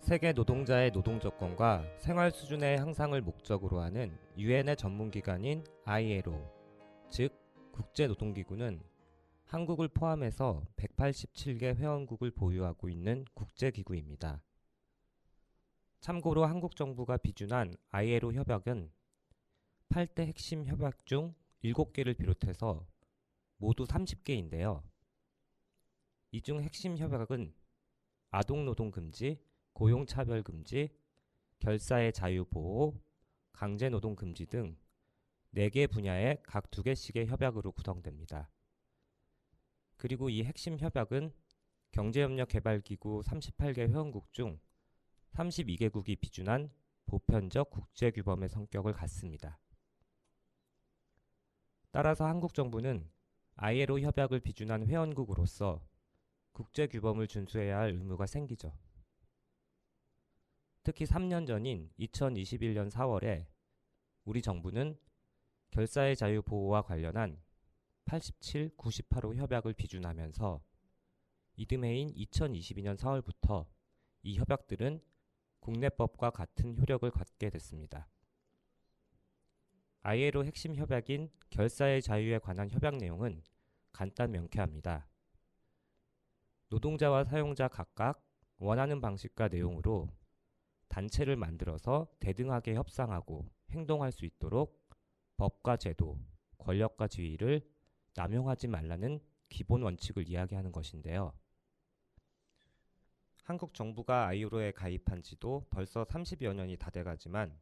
세계 노동자의 노동 조건과 생활 수준의 향상을 목적으로 하는 유엔의 전문기관인 ILO, 즉 국제노동기구는 한국을 포함해서 187개 회원국을 보유하고 있는 국제기구입니다. 참고로 한국 정부가 비준한 ILO 협약은 8대 핵심 협약 중 7개를 비롯해서 모두 30개인데요. 이 중 핵심 협약은 아동노동 금지, 고용차별 금지, 결사의 자유 보호, 강제노동 금지 등 4개 분야에 각 2개씩의 협약으로 구성됩니다. 그리고 이 핵심 협약은 경제협력개발기구 38개 회원국 중 32개국이 비준한 보편적 국제규범의 성격을 갖습니다. 따라서 한국 정부는 ILO 협약을 비준한 회원국으로서 국제규범을 준수해야 할 의무가 생기죠. 특히 3년 전인 2021년 4월에 우리 정부는 결사의 자유 보호와 관련한 87, 98호 협약을 비준하면서 이듬해인 2022년 4월부터 이 협약들은 국내법과 같은 효력을 갖게 됐습니다. ILO 핵심 협약인 결사의 자유에 관한 협약 내용은 간단 명쾌합니다. 노동자와 사용자 각각 원하는 방식과 내용으로 단체를 만들어서 대등하게 협상하고 행동할 수 있도록 법과 제도, 권력과 지위를 남용하지 말라는 기본 원칙을 이야기하는 것인데요. 한국 정부가 ILO에 가입한 지도 벌써 30여 년이 다 돼가지만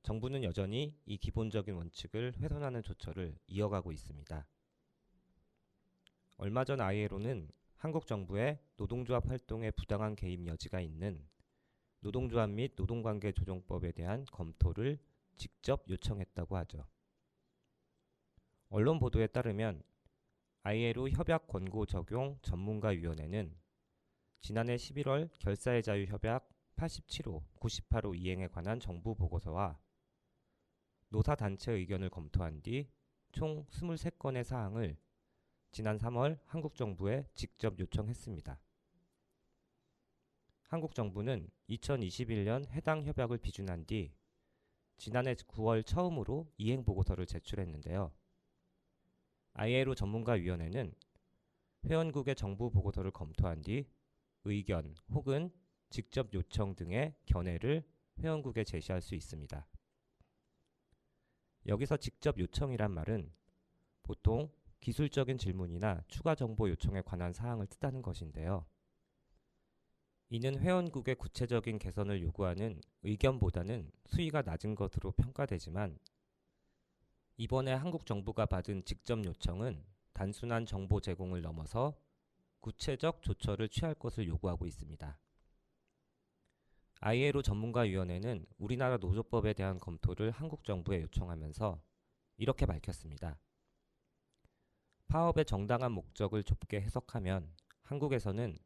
정부는 여전히 이 기본적인 원칙을 훼손하는 조처를 이어가고 있습니다. 얼마 전 ILO는 한국 정부의 노동조합 활동에 부당한 개입 여지가 있는 노동조합 및 노동관계 조정법에 대한 검토를 직접 요청했다고 하죠. 언론 보도에 따르면 ILO 협약 권고 적용 전문가위원회는 지난해 11월 결사의 자유 협약 87호, 98호 이행에 관한 정부 보고서와 노사단체 의견을 검토한 뒤 총 23건의 사항을 지난 3월 한국 정부에 직접 요청했습니다. 한국 정부는 2021년 해당 협약을 비준한 뒤 지난해 9월 처음으로 이행 보고서를 제출했는데요. ILO 전문가위원회는 회원국의 정부 보고서를 검토한 뒤 의견 혹은 직접 요청 등의 견해를 회원국에 제시할 수 있습니다. 여기서 직접 요청이란 말은 보통 기술적인 질문이나 추가 정보 요청에 관한 사항을 뜻하는 것인데요. 이는 회원국의 구체적인 개선을 요구하는 의견보다는 수위가 낮은 것으로 평가되지만 이번에 한국 정부가 받은 직접 요청은 단순한 정보 제공을 넘어서 구체적 조처를 취할 것을 요구하고 있습니다. ILO 전문가위원회는 우리나라 노조법에 대한 검토를 한국 정부에 요청하면서 이렇게 밝혔습니다. 파업의 정당한 목적을 좁게 해석하면 한국에서는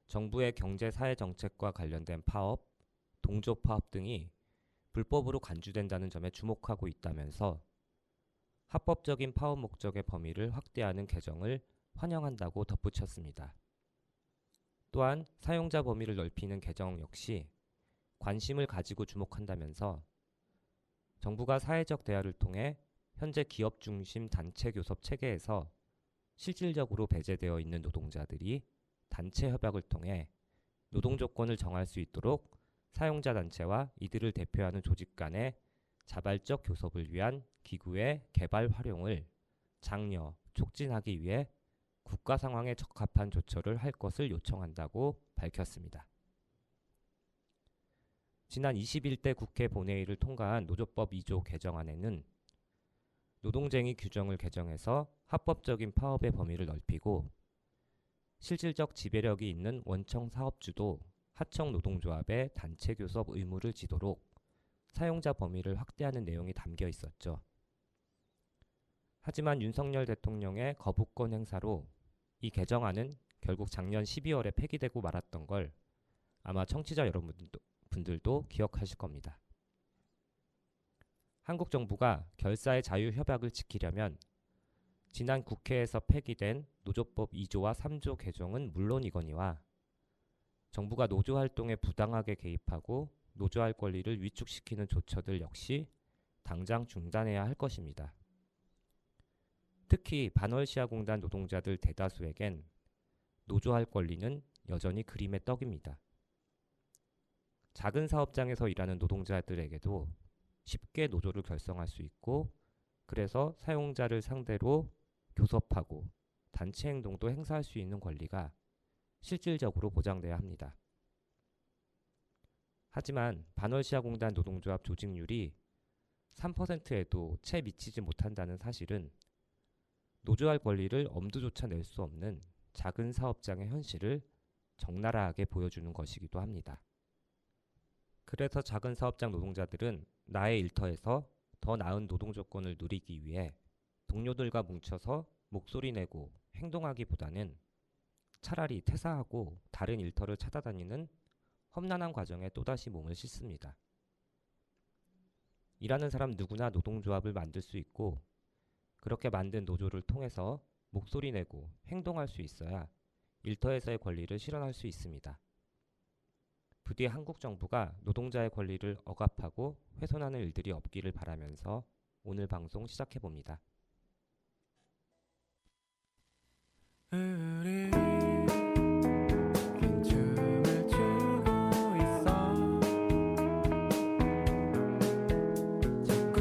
정부의 경제사회정책과 관련된 파업, 동조파업 등이 불법으로 간주된다는 점에 주목하고 있다면서 합법적인 파업 목적의 범위를 확대하는 개정을 환영한다고 덧붙였습니다. 또한 사용자 범위를 넓히는 개정 역시 관심을 가지고 주목한다면서 정부가 사회적 대화를 통해 현재 기업 중심 단체 교섭 체계에서 실질적으로 배제되어 있는 노동자들이 단체 협약을 통해 노동 조건을 정할 수 있도록 사용자 단체와 이들을 대표하는 조직 간의 자발적 교섭을 위한 기구의 개발 활용을 장려, 촉진하기 위해 국가 상황에 적합한 조처를 할 것을 요청한다고 밝혔습니다. 지난 21대 국회 본회의를 통과한 노조법 2조 개정안에는 노동쟁의 규정을 개정해서 합법적인 파업의 범위를 넓히고 실질적 지배력이 있는 원청 사업주도 하청 노동조합의 단체 교섭 의무를 지도록 사용자 범위를 확대하는 내용이 담겨 있었죠. 하지만 윤석열 대통령의 거부권 행사로 이 개정안은 결국 작년 12월에 폐기되고 말았던 걸 아마 청취자 여러분들도 기억하실 겁니다. 한국 정부가 결사의 자유협약을 지키려면 지난 국회에서 폐기된 노조법 2조와 3조 개정은 물론이거니와 정부가 노조 활동에 부당하게 개입하고 노조할 권리를 위축시키는 조처들 역시 당장 중단해야 할 것입니다. 특히 반월시아공단 노동자들 대다수에겐 노조할 권리는 여전히 그림의 떡입니다. 작은 사업장에서 일하는 노동자들에게도 쉽게 노조를 결성할 수 있고, 그래서 사용자를 상대로 교섭하고 단체 행동도 행사할 수 있는 권리가 실질적으로 보장돼야 합니다. 하지만 반월시아공단 노동조합 조직률이 3%에도 채 미치지 못한다는 사실은 노조할 권리를 엄두조차 낼 수 없는 작은 사업장의 현실을 적나라하게 보여주는 것이기도 합니다. 그래서 작은 사업장 노동자들은 나의 일터에서 더 나은 노동 조건을 누리기 위해 동료들과 뭉쳐서 목소리 내고 행동하기보다는 차라리 퇴사하고 다른 일터를 찾아다니는 험난한 과정에 또다시 몸을 싣습니다. 일하는 사람 누구나 노동조합을 만들 수 있고, 그렇게 만든 노조를 통해서 목소리 내고 행동할 수 있어야 일터에서의 권리를 실현할 수 있습니다. 부디 한국 정부가 노동자의 권리를 억압하고 훼손하는 일들이 없기를 바라면서 오늘 방송 시작해봅니다. 우리 춤을 추고 있어. 자꾸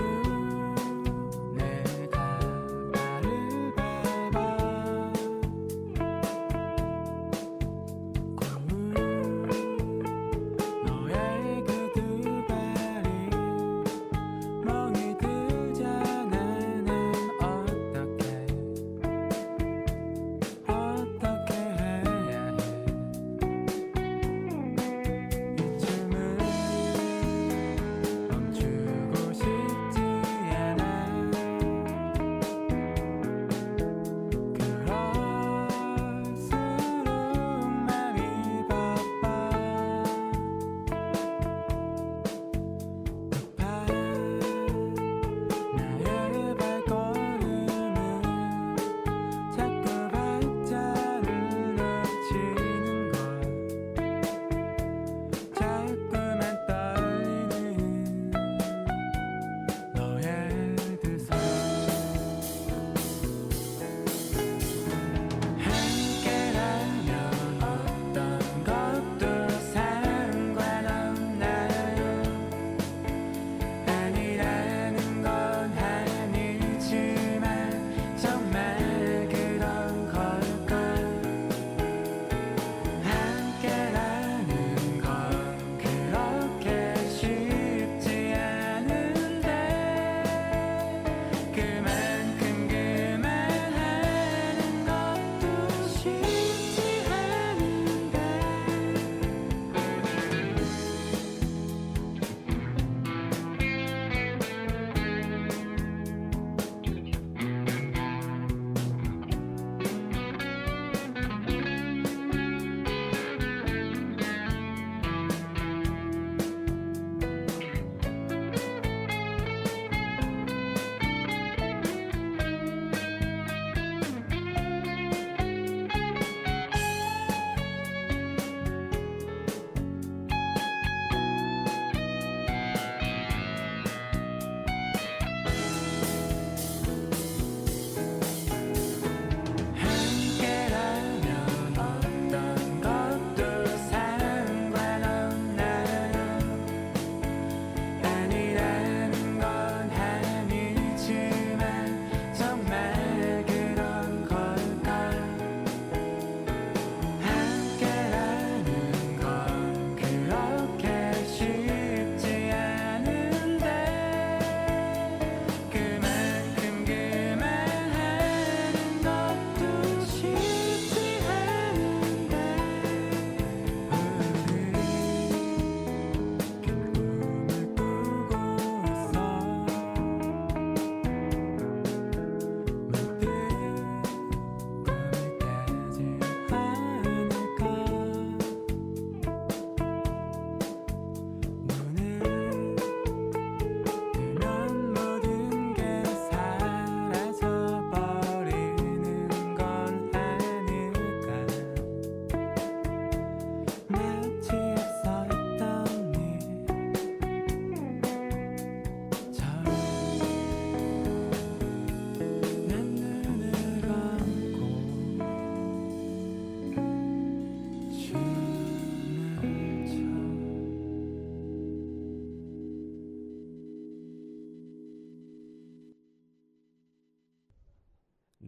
내가 발을 밟아. 고운 너의 그 두 발이 멍이 들잖아. 난 어떻게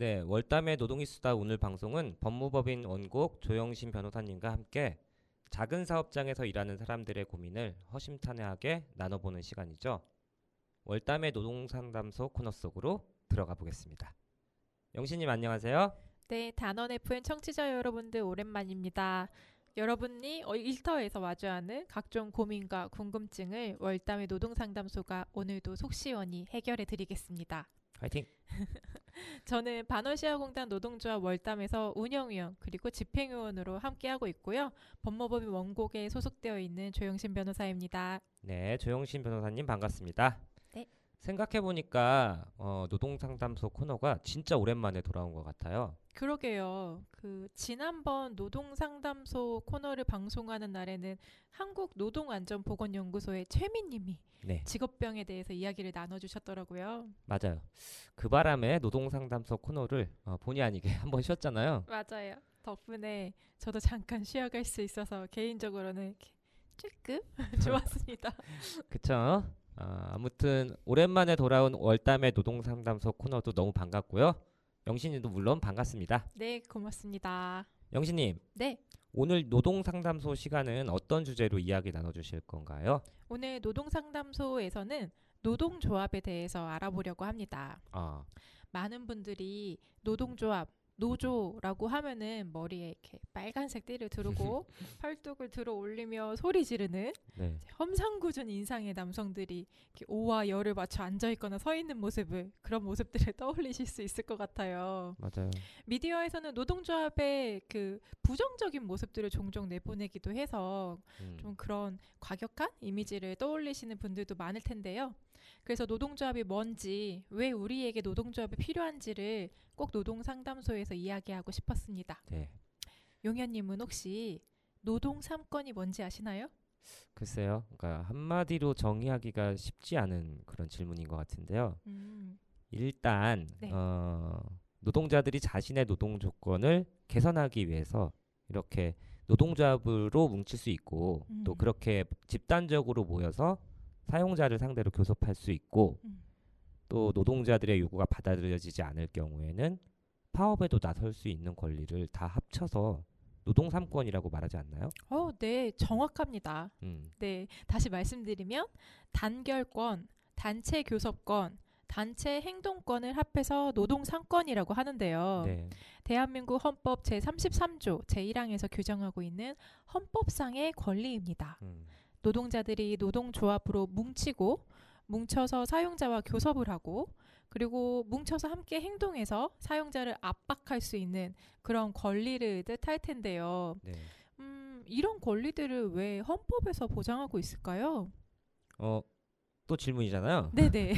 네, 월담의 노동이 수다 오늘 방송은 법무법인 원곡 조영신 변호사님과 함께 작은 사업장에서 일하는 사람들의 고민을 허심탄회하게 나눠보는 시간이죠. 월담의 노동상담소 코너 속으로 들어가 보겠습니다. 영신님 안녕하세요. 네, 단원 FM 청취자 여러분들 오랜만입니다. 여러분이 일터에서 마주하는 각종 고민과 궁금증을 월담의 노동상담소가 오늘도 속 시원히 해결해 드리겠습니다. 화이팅! 저는 반원시아공단 노동조합 월담에서 운영위원 그리고 집행위원으로 함께하고 있고요. 법무법인 원곡에 소속되어 있는 조영신 변호사입니다. 네, 조영신 변호사님 반갑습니다. 네. 생각해보니까 노동상담소 코너가 진짜 오랜만에 돌아온 것 같아요. 그러게요. 지난번 노동상담소 코너를 방송하는 날에는 한국노동안전보건연구소의 최민님이 네, 직업병에 대해서 이야기를 나눠주셨더라고요. 맞아요. 그 바람에 노동상담소 코너를 본의 아니게 한번 쉬었잖아요. 맞아요. 덕분에 저도 잠깐 쉬어갈 수 있어서 개인적으로는 이렇게 조금 좋았습니다. 그쵸? 아무튼 오랜만에 돌아온 월담의 노동상담소 코너도 너무 반갑고요. 영신님도 물론 반갑습니다. 네, 고맙습니다. 영신님, 네, 오늘 노동상담소 시간은 어떤 주제로 이야기 나눠주실 건가요? 오늘 노동상담소에서는 노동조합에 대해서 알아보려고 합니다. 아, 많은 분들이 노동조합, 노조라고 하면은 머리에 이렇게 빨간색 띠를 두르고 팔뚝을 들어 올리며 소리 지르는 네, 험상궂은 인상의 남성들이 이렇게 오와 열을 맞춰 앉아있거나 서 있는 그런 모습들을 떠올리실 수 있을 것 같아요. 맞아요. 미디어에서는 노동조합의 부정적인 모습들을 종종 내보내기도 해서 좀 그런 과격한 이미지를 떠올리시는 분들도 많을 텐데요. 그래서 노동조합이 뭔지, 왜 우리에게 노동조합이 필요한지를 꼭 노동상담소에서 이야기하고 싶었습니다. 네, 용현님은 혹시 노동 3권이 뭔지 아시나요? 글쎄요. 그러니까 한마디로 정의하기가 쉽지 않은 그런 질문인 것 같은데요. 일단 네. 노동자들이 자신의 노동 조건을 개선하기 위해서 이렇게 노동조합으로 뭉칠 수 있고 또 그렇게 집단적으로 모여서 사용자를 상대로 교섭할 수 있고 또 노동자들의 요구가 받아들여지지 않을 경우에는 파업에도 나설 수 있는 권리를 다 합쳐서 노동 3권이라고 말하지 않나요? 네, 정확합니다. 음, 네, 다시 말씀드리면 단결권, 단체 교섭권, 단체 행동권을 합해서 노동 3권이라고 하는데요. 네, 대한민국 헌법 제33조 제1항에서 규정하고 있는 헌법상의 권리입니다. 노동자들이 노동조합으로 뭉쳐서 사용자와 교섭을 하고 그리고 뭉쳐서 함께 행동해서 사용자를 압박할 수 있는 그런 권리를 뜻할 텐데요. 네. 이런 권리들을 왜 헌법에서 보장하고 있을까요? 또 질문이잖아요. 네네.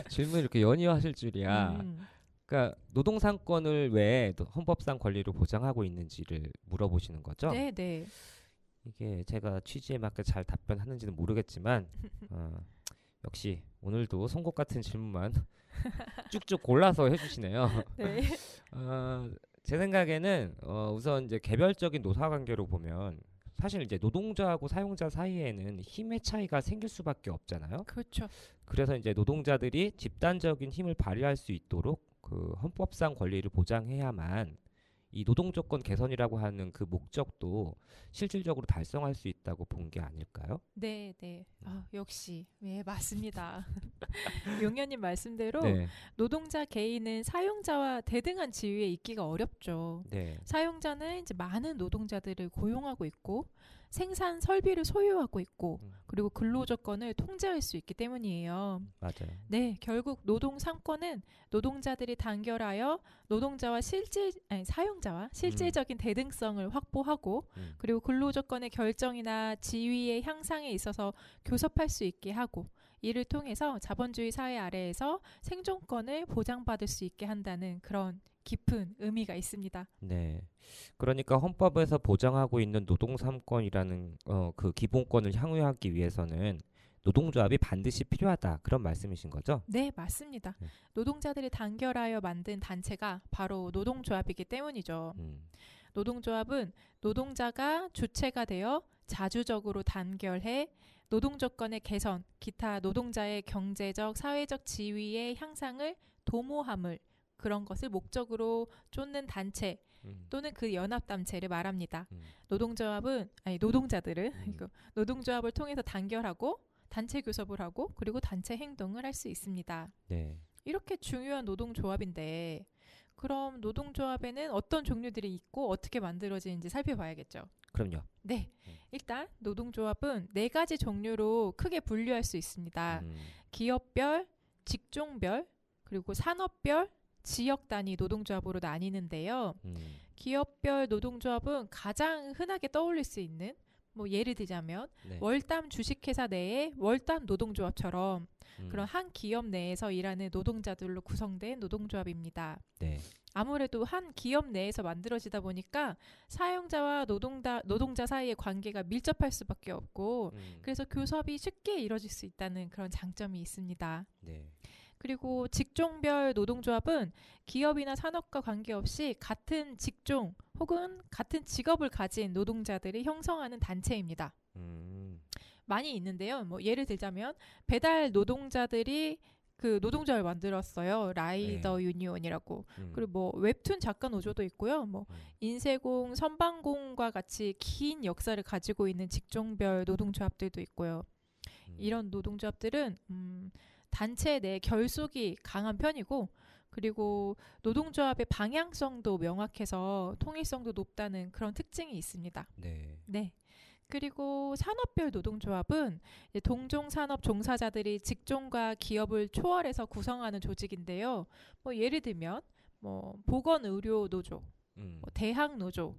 질문 이렇게 연이어하실 줄이야. 그러니까 노동 3권을 왜 헌법상 권리로 보장하고 있는지를 물어보시는 거죠? 네네. 이게 제가 취지에 맞게 잘 답변하는지는 모르겠지만 역시 오늘도 송곳 같은 질문만 쭉쭉 골라서 해주시네요. 네. 제 생각에는 우선 이제 개별적인 노사 관계로 보면 사실 이제 노동자하고 사용자 사이에는 힘의 차이가 생길 수밖에 없잖아요. 그렇죠. 그래서 이제 노동자들이 집단적인 힘을 발휘할 수 있도록 그 헌법상 권리를 보장해야만 이 노동 조건 개선이라고 하는 그 목적도 실질적으로 달성할 수 있다고 본 게 아닐까요? 네, 네. 역시 네, 맞습니다. 용현님 말씀대로 네, 노동자 개인은 사용자와 대등한 지위에 있기가 어렵죠. 네, 사용자는 이제 많은 노동자들을 고용하고 있고 생산 설비를 소유하고 있고 그리고 근로 조건을 통제할 수 있기 때문이에요. 맞아요. 네, 결국 노동 3권은 노동자들이 단결하여 사용자와 실질적인 대등성을 확보하고 그리고 근로 조건의 결정이나 지위의 향상에 있어서 교섭할 수 있게 하고 이를 통해서 자본주의 사회 아래에서 생존권을 보장받을 수 있게 한다는 그런 깊은 의미가 있습니다. 네. 그러니까 헌법에서 보장하고 있는 노동 3권이라는 그 기본권을 향유하기 위해서는 노동조합이 반드시 필요하다. 그런 말씀이신 거죠? 네, 맞습니다. 네. 노동자들이 단결하여 만든 단체가 바로 노동조합이기 때문이죠. 노동조합은 노동자가 주체가 되어 자주적으로 단결해 노동 조건의 개선, 기타 노동자의 경제적, 사회적 지위의 향상을 도모함을 그런 것을 목적으로 쫓는 단체 또는 그 연합단체를 말합니다. 노동자들은 이거 노동조합을 통해서 단결하고 단체 교섭을 하고 그리고 단체 행동을 할 수 있습니다. 네. 이렇게 중요한 노동조합인데 그럼 노동조합에는 어떤 종류들이 있고 어떻게 만들어지는지 살펴봐야겠죠. 그럼요. 네, 일단 노동조합은 4가지 종류로 크게 분류할 수 있습니다. 기업별, 직종별, 그리고 산업별, 지역 단위 노동조합으로 나뉘는데요. 기업별 노동조합은 가장 흔하게 떠올릴 수 있는 뭐 예를 들자면 네. 월담 주식회사 내의 월담 노동조합처럼 그런 한 기업 내에서 일하는 노동자들로 구성된 노동조합입니다. 네. 아무래도 한 기업 내에서 만들어지다 보니까 사용자와 노동자 사이의 관계가 밀접할 수밖에 없고 그래서 교섭이 쉽게 이루어질 수 있다는 그런 장점이 있습니다. 네. 그리고 직종별 노동조합은 기업이나 산업과 관계없이 같은 직종 혹은 같은 직업을 가진 노동자들이 형성하는 단체입니다. 많이 있는데요. 뭐 예를 들자면 배달 노동자들이 그 노동조합을 만들었어요. 라이더 네. 유니온이라고. 그리고 뭐 웹툰 작가 노조도 있고요. 뭐 인쇄공, 선방공과 같이 긴 역사를 가지고 있는 직종별 노동조합들도 있고요. 이런 노동조합들은 단체 내 결속이 강한 편이고 그리고 노동조합의 방향성도 명확해서 통일성도 높다는 그런 특징이 있습니다. 네. 네. 그리고 산업별 노동조합은 이제 동종 산업 종사자들이 직종과 기업을 초월해서 구성하는 조직인데요. 뭐 예를 들면 뭐 보건의료 노조, 뭐 대학 노조,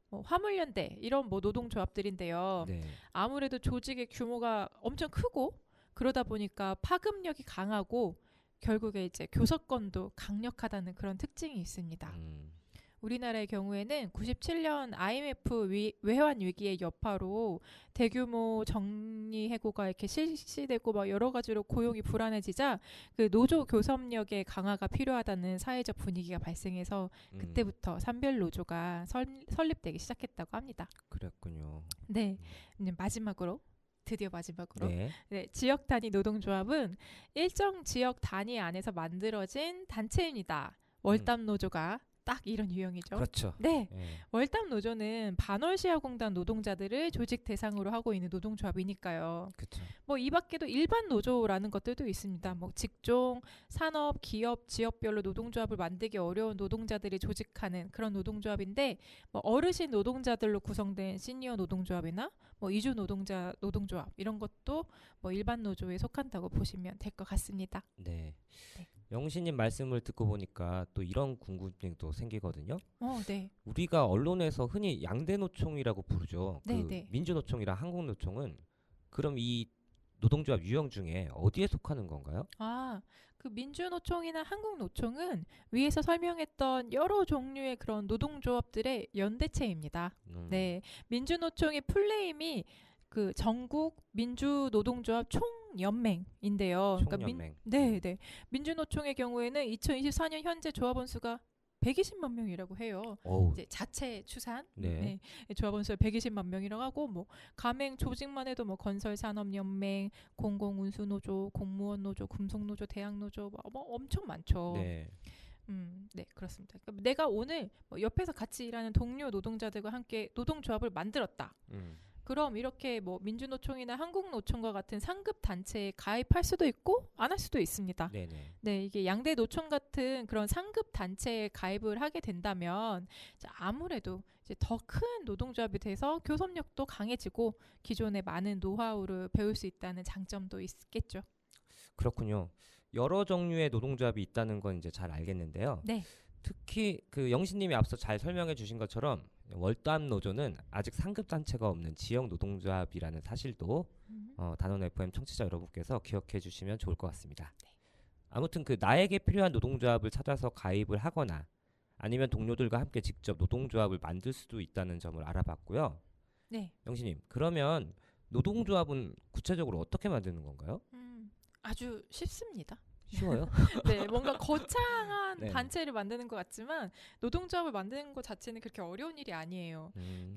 뭐 화물연대 이런 뭐 노동조합들인데요. 네. 아무래도 조직의 규모가 엄청 크고 그러다 보니까 파급력이 강하고 결국에 이제 교섭권도 강력하다는 그런 특징이 있습니다. 우리나라의 경우에는 97년 IMF 외환 위기의 여파로 대규모 정리해고가 이렇게 실시되고 막 여러 가지로 고용이 불안해지자 그 노조 교섭력의 강화가 필요하다는 사회적 분위기가 발생해서 그때부터 산별 노조가 설립되기 시작했다고 합니다. 그랬군요. 네, 이제 드디어 마지막으로 네. 네, 지역 단위 노동조합은 일정 지역 단위 안에서 만들어진 단체입니다. 월담 노조가 딱 이런 유형이죠. 그렇죠. 네, 네. 월담 노조는 반월시아공단 노동자들을 조직 대상으로 하고 있는 노동조합이니까요. 그렇죠. 뭐 이 밖에도 일반 노조라는 것들도 있습니다. 뭐 직종, 산업, 기업, 지역별로 노동조합을 만들기 어려운 노동자들이 조직하는 그런 노동조합인데 뭐 어르신 노동자들로 구성된 시니어 노동조합이나 뭐 이주 노동자 노동조합 이런 것도 뭐 일반 노조에 속한다고 보시면 될 것 같습니다. 네. 네. 영신님 말씀을 듣고 보니까 또 이런 궁금증도 생기거든요. 네. 우리가 언론에서 흔히 양대노총이라고 부르죠. 네, 그 네. 민주노총이랑 한국노총은 그럼 이 노동조합 유형 중에 어디에 속하는 건가요? 그 민주노총이나 한국노총은 위에서 설명했던 여러 종류의 그런 노동조합들의 연대체입니다. 네, 민주노총의 풀네임이 그 전국 민주노동조합 총연맹인데요. 총연맹. 네. 민주노총의 경우에는 2024년 현재 조합원 수가 120만 명이라고 해요. 어우. 이제 자체 추산 네. 조합원 수가 120만 명이라고 하고 뭐 가맹 조직만 해도 뭐 건설산업연맹, 공공운수노조, 공무원노조, 금속노조, 대학노조 뭐 엄청 많죠. 네. 네, 그렇습니다. 그러니까 내가 오늘 뭐 옆에서 같이 일하는 동료 노동자들과 함께 노동조합을 만들었다. 그럼 이렇게 뭐 민주노총이나 한국노총과 같은 상급 단체에 가입할 수도 있고 안 할 수도 있습니다. 네네. 네, 이게 양대 노총 같은 그런 상급 단체에 가입을 하게 된다면 아무래도 이제 더 큰 노동조합이 돼서 교섭력도 강해지고 기존의 많은 노하우를 배울 수 있다는 장점도 있겠죠. 그렇군요. 여러 종류의 노동조합이 있다는 건 이제 잘 알겠는데요. 네. 특히 그 영신님이 앞서 잘 설명해 주신 것처럼 월담 노조는 아직 상급 단체가 없는 지역 노동조합이라는 사실도 단원 FM 청취자 여러분께서 기억해 주시면 좋을 것 같습니다. 네. 아무튼 그 나에게 필요한 노동조합을 찾아서 가입을 하거나 아니면 동료들과 함께 직접 노동조합을 만들 수도 있다는 점을 알아봤고요. 네. 영신님, 그러면 노동조합은 구체적으로 어떻게 만드는 건가요? 아주 쉽습니다. 쉬워요? 네, 뭔가 거창한 네. 단체를 만드는 것 같지만 노동조합을 만드는 것 자체는 그렇게 어려운 일이 아니에요.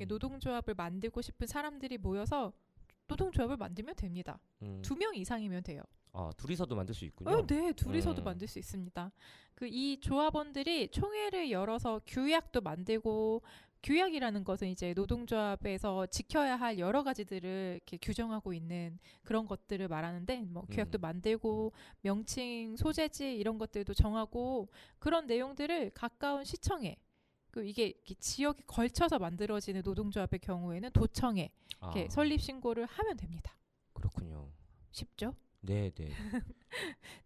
노동조합을 만들고 싶은 사람들이 모여서 노동조합을 만들면 됩니다. 2명 이상이면 돼요. 둘이서도 만들 수 있군요. 네, 둘이서도 만들 수 있습니다. 이 조합원들이 총회를 열어서 규약도 만들고, 규약이라는 것은 이제 노동조합에서 지켜야 할 여러 가지들을 이렇게 규정하고 있는 그런 것들을 말하는데, 뭐 규약도 만들고 명칭, 소재지 이런 것들도 정하고, 그런 내용들을 가까운 시청에, 이게 이렇게 지역에 걸쳐서 만들어지는 노동조합의 경우에는 도청에 이렇게 설립 신고를 하면 됩니다. 그렇군요. 쉽죠? 네.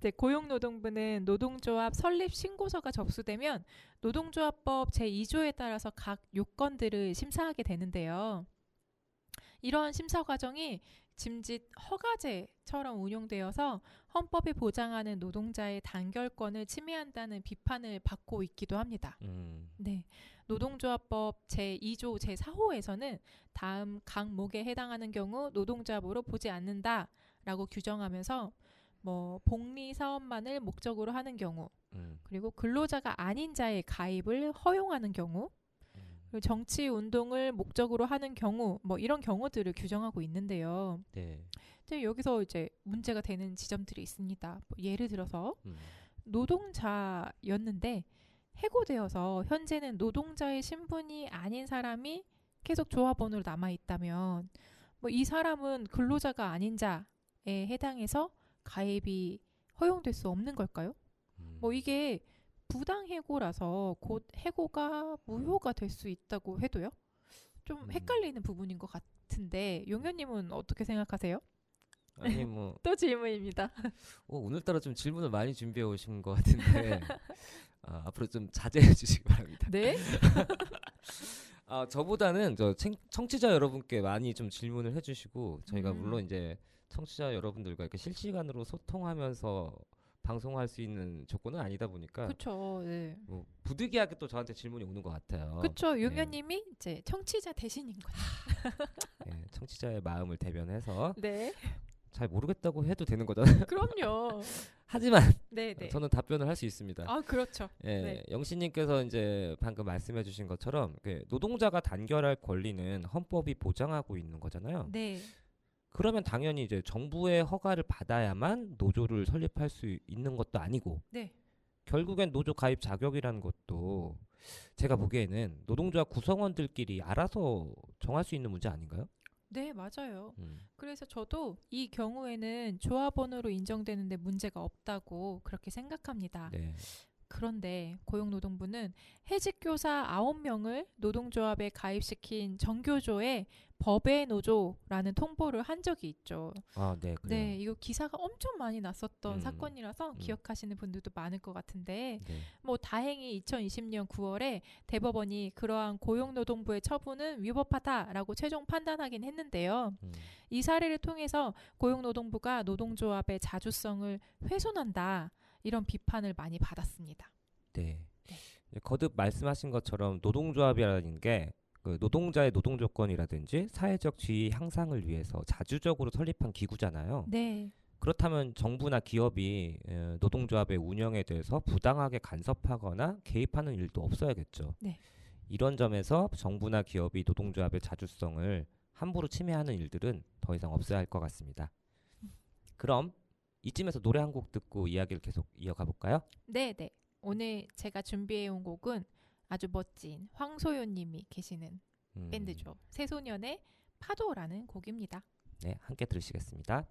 네, 고용노동부는 노동조합 설립 신고서가 접수되면 노동조합법 제2조에 따라서 각 요건들을 심사하게 되는데요. 이러한 심사 과정이 짐짓 허가제처럼 운용되어서 헌법이 보장하는 노동자의 단결권을 침해한다는 비판을 받고 있기도 합니다. 네, 노동조합법 제2조 제4호에서는 다음 강목에 해당하는 경우 노동조합으로 보지 않는다라고 규정하면서 뭐 복리 사업만을 목적으로 하는 경우, 그리고 근로자가 아닌 자의 가입을 허용하는 경우, 그리고 정치 운동을 목적으로 하는 경우, 뭐 이런 경우들을 규정하고 있는데요. 네. 근데 여기서 이제 문제가 되는 지점들이 있습니다. 뭐 예를 들어서 노동자였는데 해고되어서 현재는 노동자의 신분이 아닌 사람이 계속 조합원으로 남아 있다면, 뭐 이 사람은 근로자가 아닌 자에 해당해서 가입이 허용될 수 없는 걸까요? 뭐 이게 부당 해고라서 곧 해고가 무효가 될 수 있다고 해도요. 좀 헷갈리는 부분인 것 같은데 용현님은 어떻게 생각하세요? 아니 뭐 또 질문입니다. 오늘따라 좀 질문을 많이 준비해 오신 것 같은데 앞으로 좀 자제해 주시기 바랍니다. 네? 저보다는 청취자 여러분께 많이 좀 질문을 해주시고 저희가 물론 이제 청취자 여러분들과 이렇게 실시간으로 소통하면서 방송할 수 있는 조건은 아니다 보니까 그렇죠. 네. 뭐 부득이하게 또 저한테 질문이 오는 것 같아요. 그렇죠. 용현님이 이제 청취자 대신인 거죠. 네, 청취자의 마음을 대변해서 네. 잘 모르겠다고 해도 되는 거잖아요. 그럼요. 하지만 네. 저는 답변을 할 수 있습니다. 그렇죠. 예, 네. 영신님께서 이제 방금 말씀해주신 것처럼 노동자가 단결할 권리는 헌법이 보장하고 있는 거잖아요. 네. 그러면 당연히 이제 정부의 허가를 받아야만 노조를 설립할 수 있는 것도 아니고, 네. 결국엔 노조 가입 자격이라는 것도 제가 보기에는 노동조합 구성원들끼리 알아서 정할 수 있는 문제 아닌가요? 네, 맞아요. 그래서 저도 이 경우에는 조합원으로 인정되는데 문제가 없다고 그렇게 생각합니다. 네. 그런데 고용노동부는 해직교사 9명을 노동조합에 가입시킨 정교조에 법외 노조라는 통보를 한 적이 있죠. 네, 그래요. 네, 이거 기사가 엄청 많이 났었던 사건이라서 기억하시는 분들도 많을 것 같은데, 네. 뭐 다행히 2020년 9월에 대법원이 그러한 고용노동부의 처분은 위법하다라고 최종 판단하긴 했는데요. 이 사례를 통해서 고용노동부가 노동조합의 자주성을 훼손한다, 이런 비판을 많이 받았습니다. 네. 거듭 말씀하신 것처럼 노동조합이라는 게 노동자의 노동 조건이라든지 사회적 지위 향상을 위해서 자주적으로 설립한 기구잖아요. 네. 그렇다면 정부나 기업이 노동조합의 운영에 대해서 부당하게 간섭하거나 개입하는 일도 없어야겠죠. 네. 이런 점에서 정부나 기업이 노동조합의 자주성을 함부로 침해하는 일들은 더 이상 없어야 할 것 같습니다. 그럼 이쯤에서 노래 한 곡 듣고 이야기를 계속 이어가 볼까요? 네. 오늘 제가 준비해온 곡은 아주 멋진 황소연님이 계시는 밴드죠. 새소년의 파도라는 곡입니다. 네, 함께 들으시겠습니다.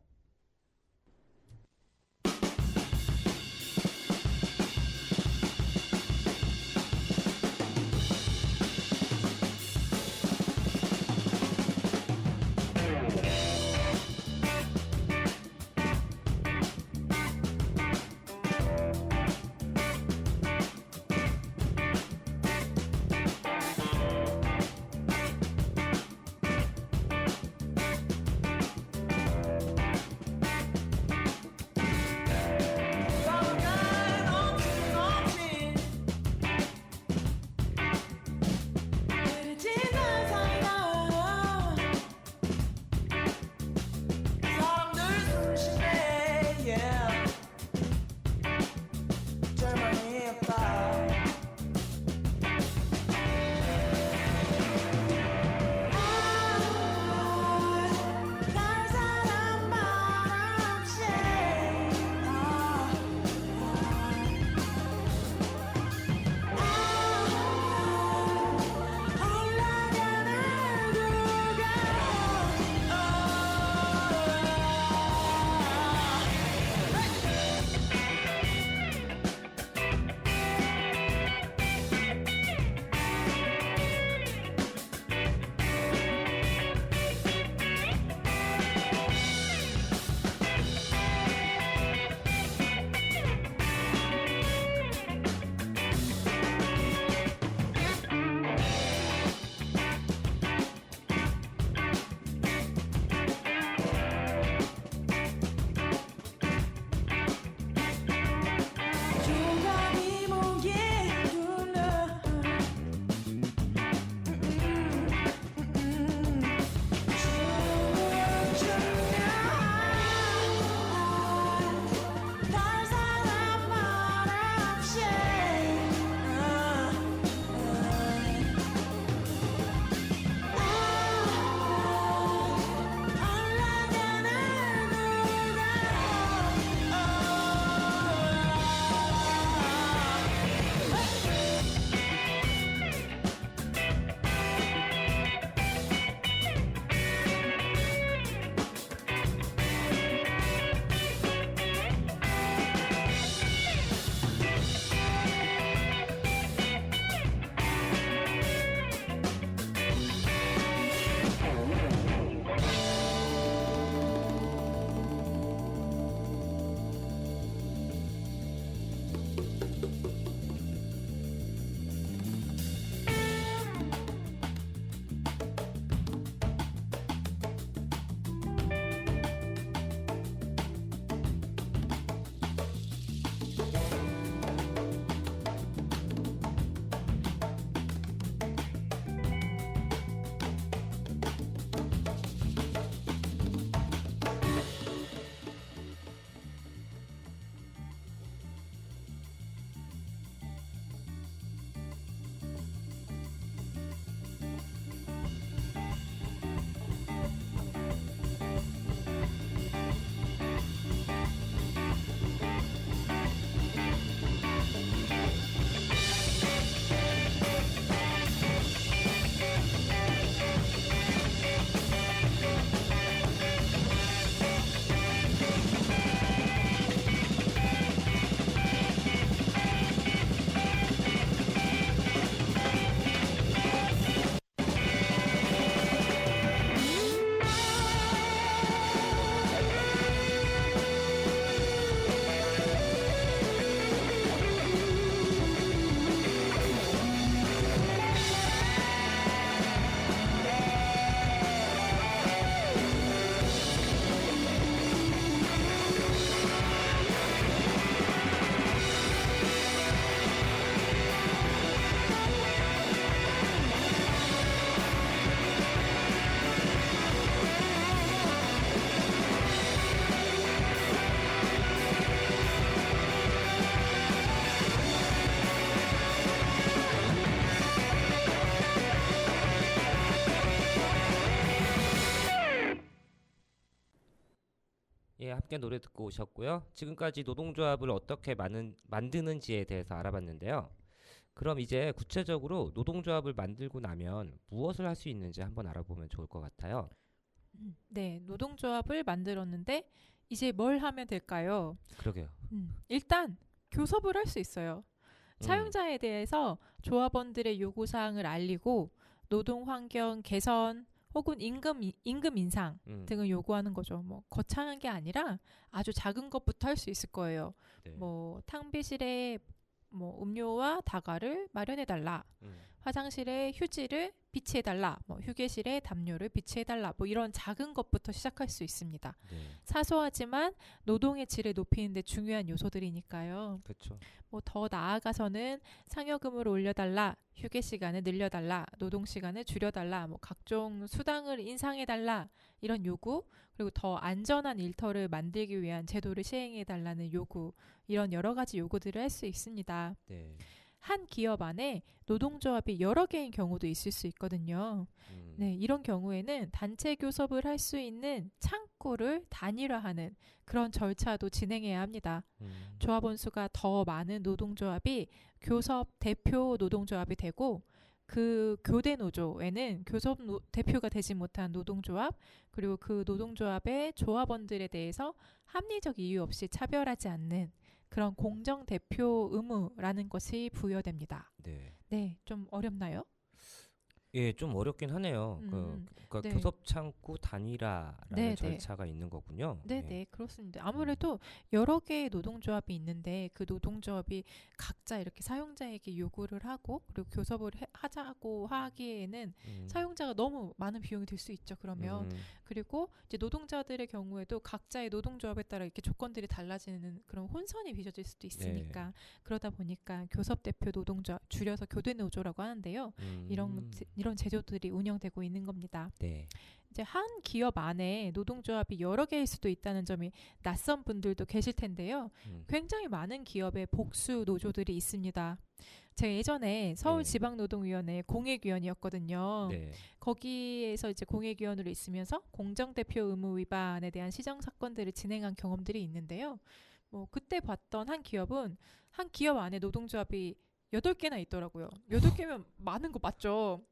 예, 함께 노래 듣고 오셨고요. 지금까지 노동조합을 어떻게 만드는지에 대해서 알아봤는데요. 그럼 이제 구체적으로 노동조합을 만들고 나면 무엇을 할 수 있는지 한번 알아보면 좋을 것 같아요. 네, 노동조합을 만들었는데 이제 뭘 하면 될까요? 그러게요. 일단 교섭을 할 수 있어요. 음, 사용자에 대해서 조합원들의 요구사항을 알리고 노동 환경 개선 혹은 임금 인상 음, 등을 요구하는 거죠. 뭐 거창한 게 아니라 아주 작은 것부터 할 수 있을 거예요. 네. 뭐 탕비실에 뭐 음료와 다과를 마련해 달라. 음, 화장실에 휴지를 비치해 달라. 뭐 휴게실에 담요를 비치해 달라. 뭐 이런 작은 것부터 시작할 수 있습니다. 네. 사소하지만 노동의 질을 높이는 데 중요한 요소들이니까요. 그렇죠. 뭐 더 나아가서는 상여금을 올려달라, 휴게 시간을 늘려달라, 노동 시간을 줄여달라, 뭐 각종 수당을 인상해달라 이런 요구, 그리고 더 안전한 일터를 만들기 위한 제도를 시행해달라는 요구, 이런 여러 가지 요구들을 할 수 있습니다. 네. 한 기업 안에 노동조합이 여러 개인 경우도 있을 수 있거든요. 네, 이런 경우에는 단체 교섭을 할 수 있는 창구를 단일화하는 그런 절차도 진행해야 합니다. 조합원 수가 더 많은 노동조합이 교섭 대표 노동조합이 되고 그 교대 노조에는 대표가 되지 못한 노동조합 그리고 그 노동조합의 조합원들에 대해서 합리적 이유 없이 차별하지 않는 그런 공정 대표 의무라는 것이 부여됩니다. 네. 네, 좀 어렵나요? 예, 좀 어렵긴 하네요. 그러니까 네. 교섭 창구 단일화라는 네, 네. 절차가 있는 거군요. 네, 예. 네, 그렇습니다. 아무래도 여러 개의 노동조합이 있는데 그 노동조합이 각자 이렇게 사용자에게 요구를 하고 그리고 교섭을 하자고 하기에는 사용자가 너무 많은 비용이 들 수 있죠. 그러면 그리고 이제 노동자들의 경우에도 각자의 노동조합에 따라 이렇게 조건들이 달라지는 그런 혼선이 빚어질 수도 있으니까 그러다 보니까 교섭 대표 노동조합 줄여서 교대 노조라고 하는데요. 이런 제도들이 운영되고 있는 겁니다. 네. 이제 한 기업 안에 노동조합이 여러 개일 수도 있다는 점이 낯선 분들도 계실 텐데요. 굉장히 많은 기업에 복수 노조들이 있습니다. 제가 예전에 서울지방노동위원회 공익위원이었거든요. 네. 거기에서 이제 공익위원으로 있으면서 공정대표 의무 위반에 대한 시정 사건들을 진행한 경험들이 있는데요. 뭐 그때 봤던 한 기업은 한 기업 안에 노동조합이 8개나 있더라고요. 8개면 많은 거 맞죠?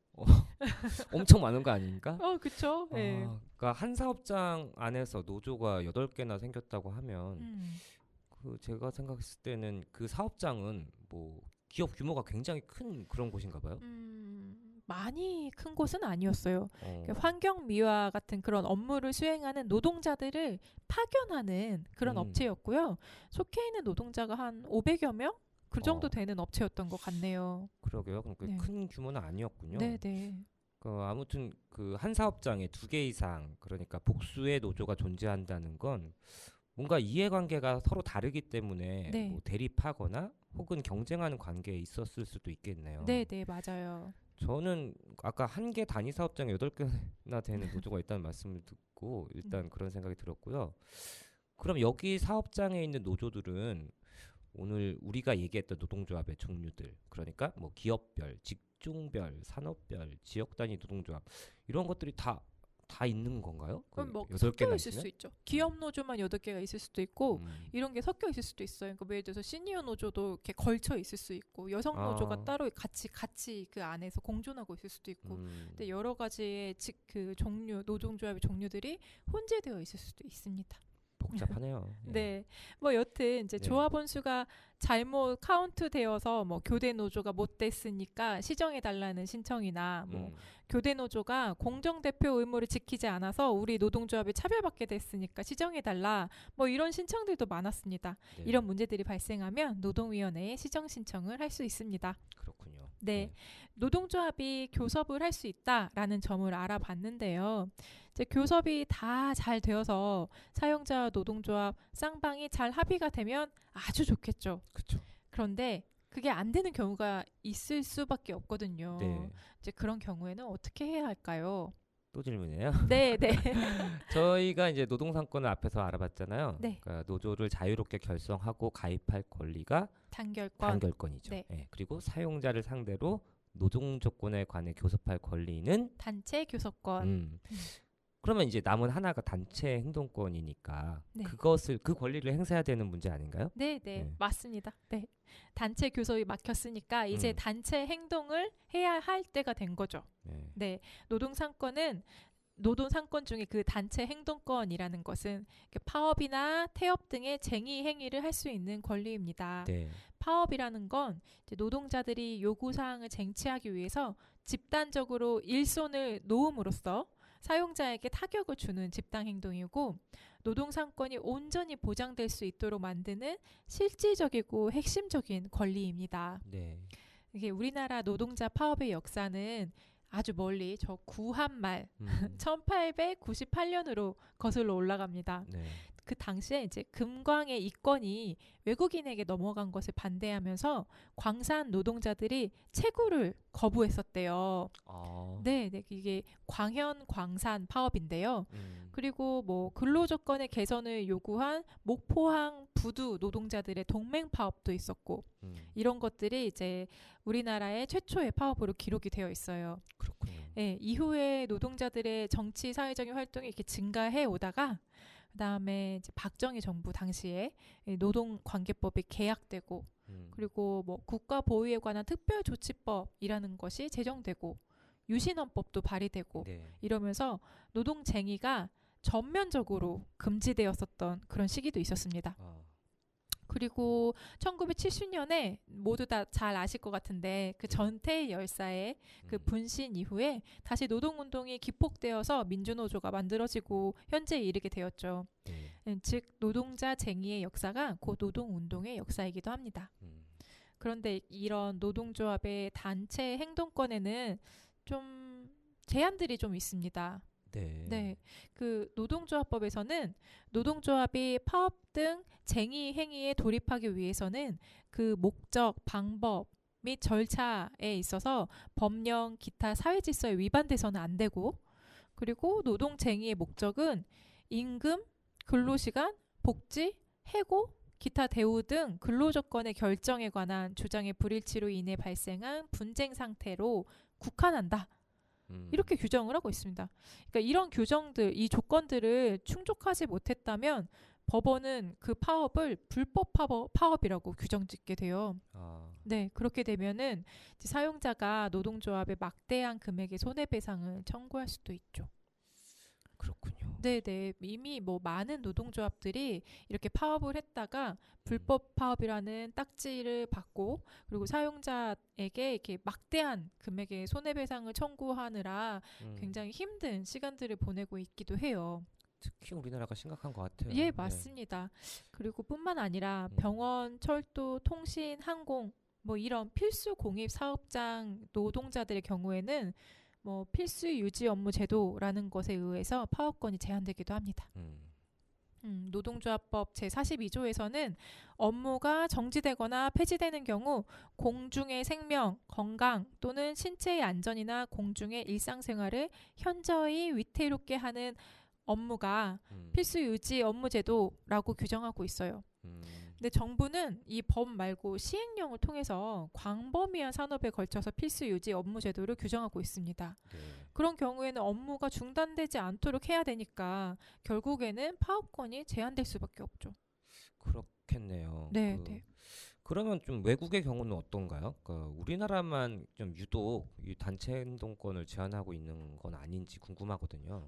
엄청 많은 거 아닙니까? 그쵸. 네. 그러니까 한 사업장 안에서 노조가 8개나 생겼다고 하면 그 제가 생각했을 때는 그 사업장은 뭐 기업 규모가 굉장히 큰 그런 곳인가 봐요. 많이 큰 곳은 아니었어요. 어, 환경미화 같은 그런 업무를 수행하는 노동자들을 파견하는 그런 업체였고요. 속해 있는 노동자가 한 500여 명? 그 정도 되는 업체였던 것 같네요. 그러게요. 그러니까 네. 큰 규모는 아니었군요. 네네. 아무튼 그 한 사업장에 2개 이상 그러니까 복수의 노조가 존재한다는 건 뭔가 이해관계가 서로 다르기 때문에 네. 뭐 대립하거나 혹은 경쟁하는 관계에 있었을 수도 있겠네요. 네네, 맞아요. 저는 아까 한 개 단위 사업장에 8개나 되는 노조가 있다는 말씀을 듣고 일단 그런 생각이 들었고요. 그럼 여기 사업장에 있는 노조들은 오늘 우리가 얘기했던 노동조합의 종류들, 그러니까 뭐 기업별, 직종별, 산업별, 지역 단위 노동조합 이런 것들이 다 있는 건가요? 그럼 뭐 8개나 섞여 있을 있으면? 수 있죠. 기업 노조만 8개가 있을 수도 있고 이런 게 섞여 있을 수도 있어요. 그러니까 예를 들어서 시니어 노조도 이렇게 걸쳐 있을 수 있고 여성 노조가 따로 같이 그 안에서 공존하고 있을 수도 있고 근데 여러 가지의 그 종류 노동조합의 종류들이 혼재되어 있을 수도 있습니다. 복잡하네요. 예. 네, 뭐 여튼 이제 네. 조합원 수가 잘못 카운트되어서 뭐 교대 노조가 못 됐으니까 시정해 달라는 신청이나 뭐 교대 노조가 공정 대표 의무를 지키지 않아서 우리 노동조합이 차별받게 됐으니까 시정해 달라 뭐 이런 신청들도 많았습니다. 네. 이런 문제들이 발생하면 노동위원회에 시정 신청을 할 수 있습니다. 그렇군요. 네. 노동조합이 교섭을 할 수 있다라는 점을 알아봤는데요. 이제 교섭이 다 잘 되어서 사용자 노동조합 쌍방이 잘 합의가 되면 아주 좋겠죠. 그렇죠. 그런데 그게 안 되는 경우가 있을 수밖에 없거든요. 네. 이제 그런 경우에는 어떻게 해야 할까요? 또 질문이에요. 네, 네. 저희가 이제 노동상권을 앞에서 알아봤잖아요. 네. 그러니까 노조를 자유롭게 결성하고 가입할 권리가 단결권이죠. 네. 예, 그리고 사용자를 상대로 노동 조건에 관해 교섭할 권리는 단체 교섭권. 그러면 이제 남은 하나가 단체 행동권이니까 네. 그 권리를 행사해야 되는 문제 아닌가요? 네, 맞습니다. 네. 단체 교섭이 막혔으니까 이제 음. 단체 행동을 해야 할 때가 된 거죠. 네. 네. 노동 상권 중에 그 단체 행동권이라는 것은 이렇게 파업이나 태업 등의 쟁의 행위를 할 수 있는 권리입니다. 네. 파업이라는 건 이제 노동자들이 요구 사항을 쟁취하기 위해서 집단적으로 일손을 놓음으로써 사용자에게 타격을 주는 집단 행동이고, 노동 상권이 온전히 보장될 수 있도록 만드는 실질적이고 핵심적인 권리입니다. 네. 이게 우리나라 노동자 파업의 역사는 아주 멀리 저 구한말 음. 1898년으로 거슬러 올라갑니다. 네. 그 당시에 이제 금광의 이권이 외국인에게 넘어간 것을 반대하면서 광산 노동자들이 채굴을 거부했었대요. 아. 네, 이게 광현 광산 파업인데요. 음. 그리고 뭐 근로 조건의 개선을 요구한 목포항 부두 노동자들의 동맹 파업도 있었고, 이런 것들이 이제 우리나라의 최초의 파업으로 기록이 되어 있어요. 그렇군요. 네, 이후에 노동자들의 정치 사회적인 활동이 이렇게 증가해 오다가 그다음에 이제 박정희 정부 당시에 이 노동관계법이 개약되고, 그리고 뭐 국가보위에 관한 특별조치법이라는 것이 제정되고, 유신헌법도 발의되고, 네. 이러면서 노동쟁의가 전면적으로 금지되었었던 그런 시기도 있었습니다. 아. 그리고 1970년에 모두 다 잘 아실 것 같은데 그 전태일 열사의 그 분신 이후에 다시 노동운동이 기폭되어서 민주노조가 만들어지고 현재에 이르게 되었죠. 네. 즉 노동자 쟁의의 역사가 곧 노동운동의 역사이기도 합니다. 그런데 이런 노동조합의 단체 행동권에는 좀 제한들이 좀 있습니다. 네. 네, 그 노동조합법에서는 노동조합이 파업 등 쟁의 행위에 돌입하기 위해서는 그 목적, 방법 및 절차에 있어서 법령, 기타 사회질서에 위반돼서는 안 되고, 그리고 노동 쟁의의 목적은 임금, 근로시간, 복지, 해고, 기타 대우 등 근로조건의 결정에 관한 주장의 불일치로 인해 발생한 분쟁 상태로 국한한다. 이렇게 규정을 하고 있습니다. 그러니까 이런 규정들, 이 조건들을 충족하지 못했다면 법원은 그 파업을 불법 파업이라고 규정짓게 돼요. 아. 네, 그렇게 되면은 이제 사용자가 노동조합에 막대한 금액의 손해배상을 청구할 수도 있죠. 그렇군요. 네네, 이미 뭐 많은 노동조합들이 이렇게 파업을 했다가 불법 파업이라는 딱지를 받고, 그리고 사용자에게 이렇게 막대한 금액의 손해배상을 청구하느라 굉장히 힘든 시간들을 보내고 있기도 해요. 특히 우리나라가 심각한 것 같아요. 예, 맞습니다. 그리고 뿐만 아니라 음. 병원, 철도, 통신, 항공 뭐 이런 필수 공입 사업장 노동자들의 경우에는 뭐 필수 유지 업무 제도라는 것에 의해서 파업권이 제한되기도 합니다. 노동조합법 제42조에서는 업무가 정지되거나 폐지되는 경우 공중의 생명, 건강 또는 신체의 안전이나 공중의 일상생활을 현저히 위태롭게 하는 업무가 필수 유지 업무 제도라고 규정하고 있어요. 근데 정부는 이 법 말고 시행령을 통해서 광범위한 산업에 걸쳐서 필수 유지 업무 제도를 규정하고 있습니다. 네. 그런 경우에는 업무가 중단되지 않도록 해야 되니까 결국에는 파업권이 제한될 수밖에 없죠. 그렇겠네요. 네, 네. 그러면 좀 외국의 경우는 어떤가요? 우리나라만 좀 유독 이 단체 행동권을 제한하고 있는 건 아닌지 궁금하거든요.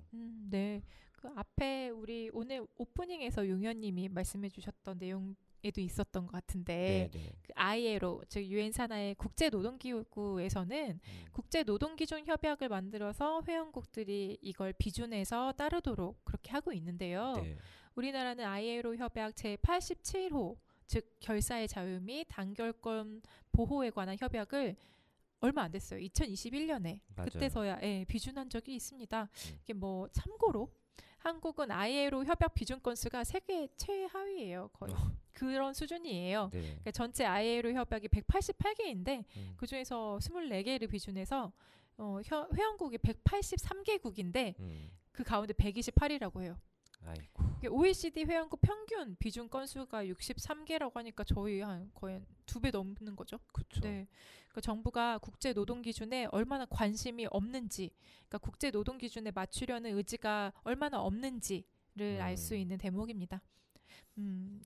네. 그 앞에 우리 오늘 오프닝에서 용현님이 말씀해주셨던 내용에도 있었던 것 같은데, 네, 네. 그 ILO 즉 유엔 산하의 국제노동기구에서는 국제노동기준 협약을 만들어서 회원국들이 이걸 비준해서 따르도록 그렇게 하고 있는데요. 네. 우리나라는 ILO 협약 제87호 즉 결사의 자유 및 단결권 보호에 관한 협약을 얼마 안 됐어요. 2021년에 맞아요. 그때서야 비준한 적이 있습니다. 이게 뭐 참고로 한국은 ILO 협약 비준 건수가 세계 최하위예요. 거의 그런 수준이에요. 네. 그러니까 전체 ILO 협약이 188개인데 그 중에서 24개를 비준해서 회원국이 183개국인데 그 가운데 128이라고 해요. 아이고. 이게 OECD 회원국 평균 비준 건수가 63개라고 하니까 저희 한 거의 2배 넘는 거죠. 그쵸. 네. 그러니까 정부가 국제 노동 기준에 얼마나 관심이 없는지, 그러니까 국제 노동 기준에 맞추려는 의지가 얼마나 없는지를 알 수 있는 대목입니다.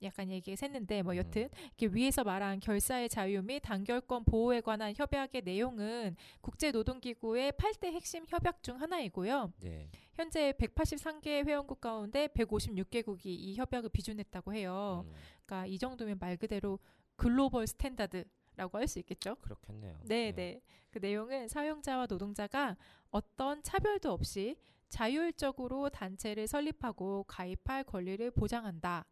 약간 얘기 샜는데 뭐 여튼 이렇게 위에서 말한 결사의 자유 및 단결권 보호에 관한 협약의 내용은 국제노동기구의 8대 핵심 협약 중 하나이고요. 네. 현재 183개 회원국 가운데 156개국이 이 협약을 비준했다고 해요. 그러니까 이 정도면 말 그대로 글로벌 스탠다드라고 할 수 있겠죠. 그렇겠네요. 네, 네. 그 내용은 사용자와 노동자가 어떤 차별도 없이 자율적으로 단체를 설립하고 가입할 권리를 보장한다.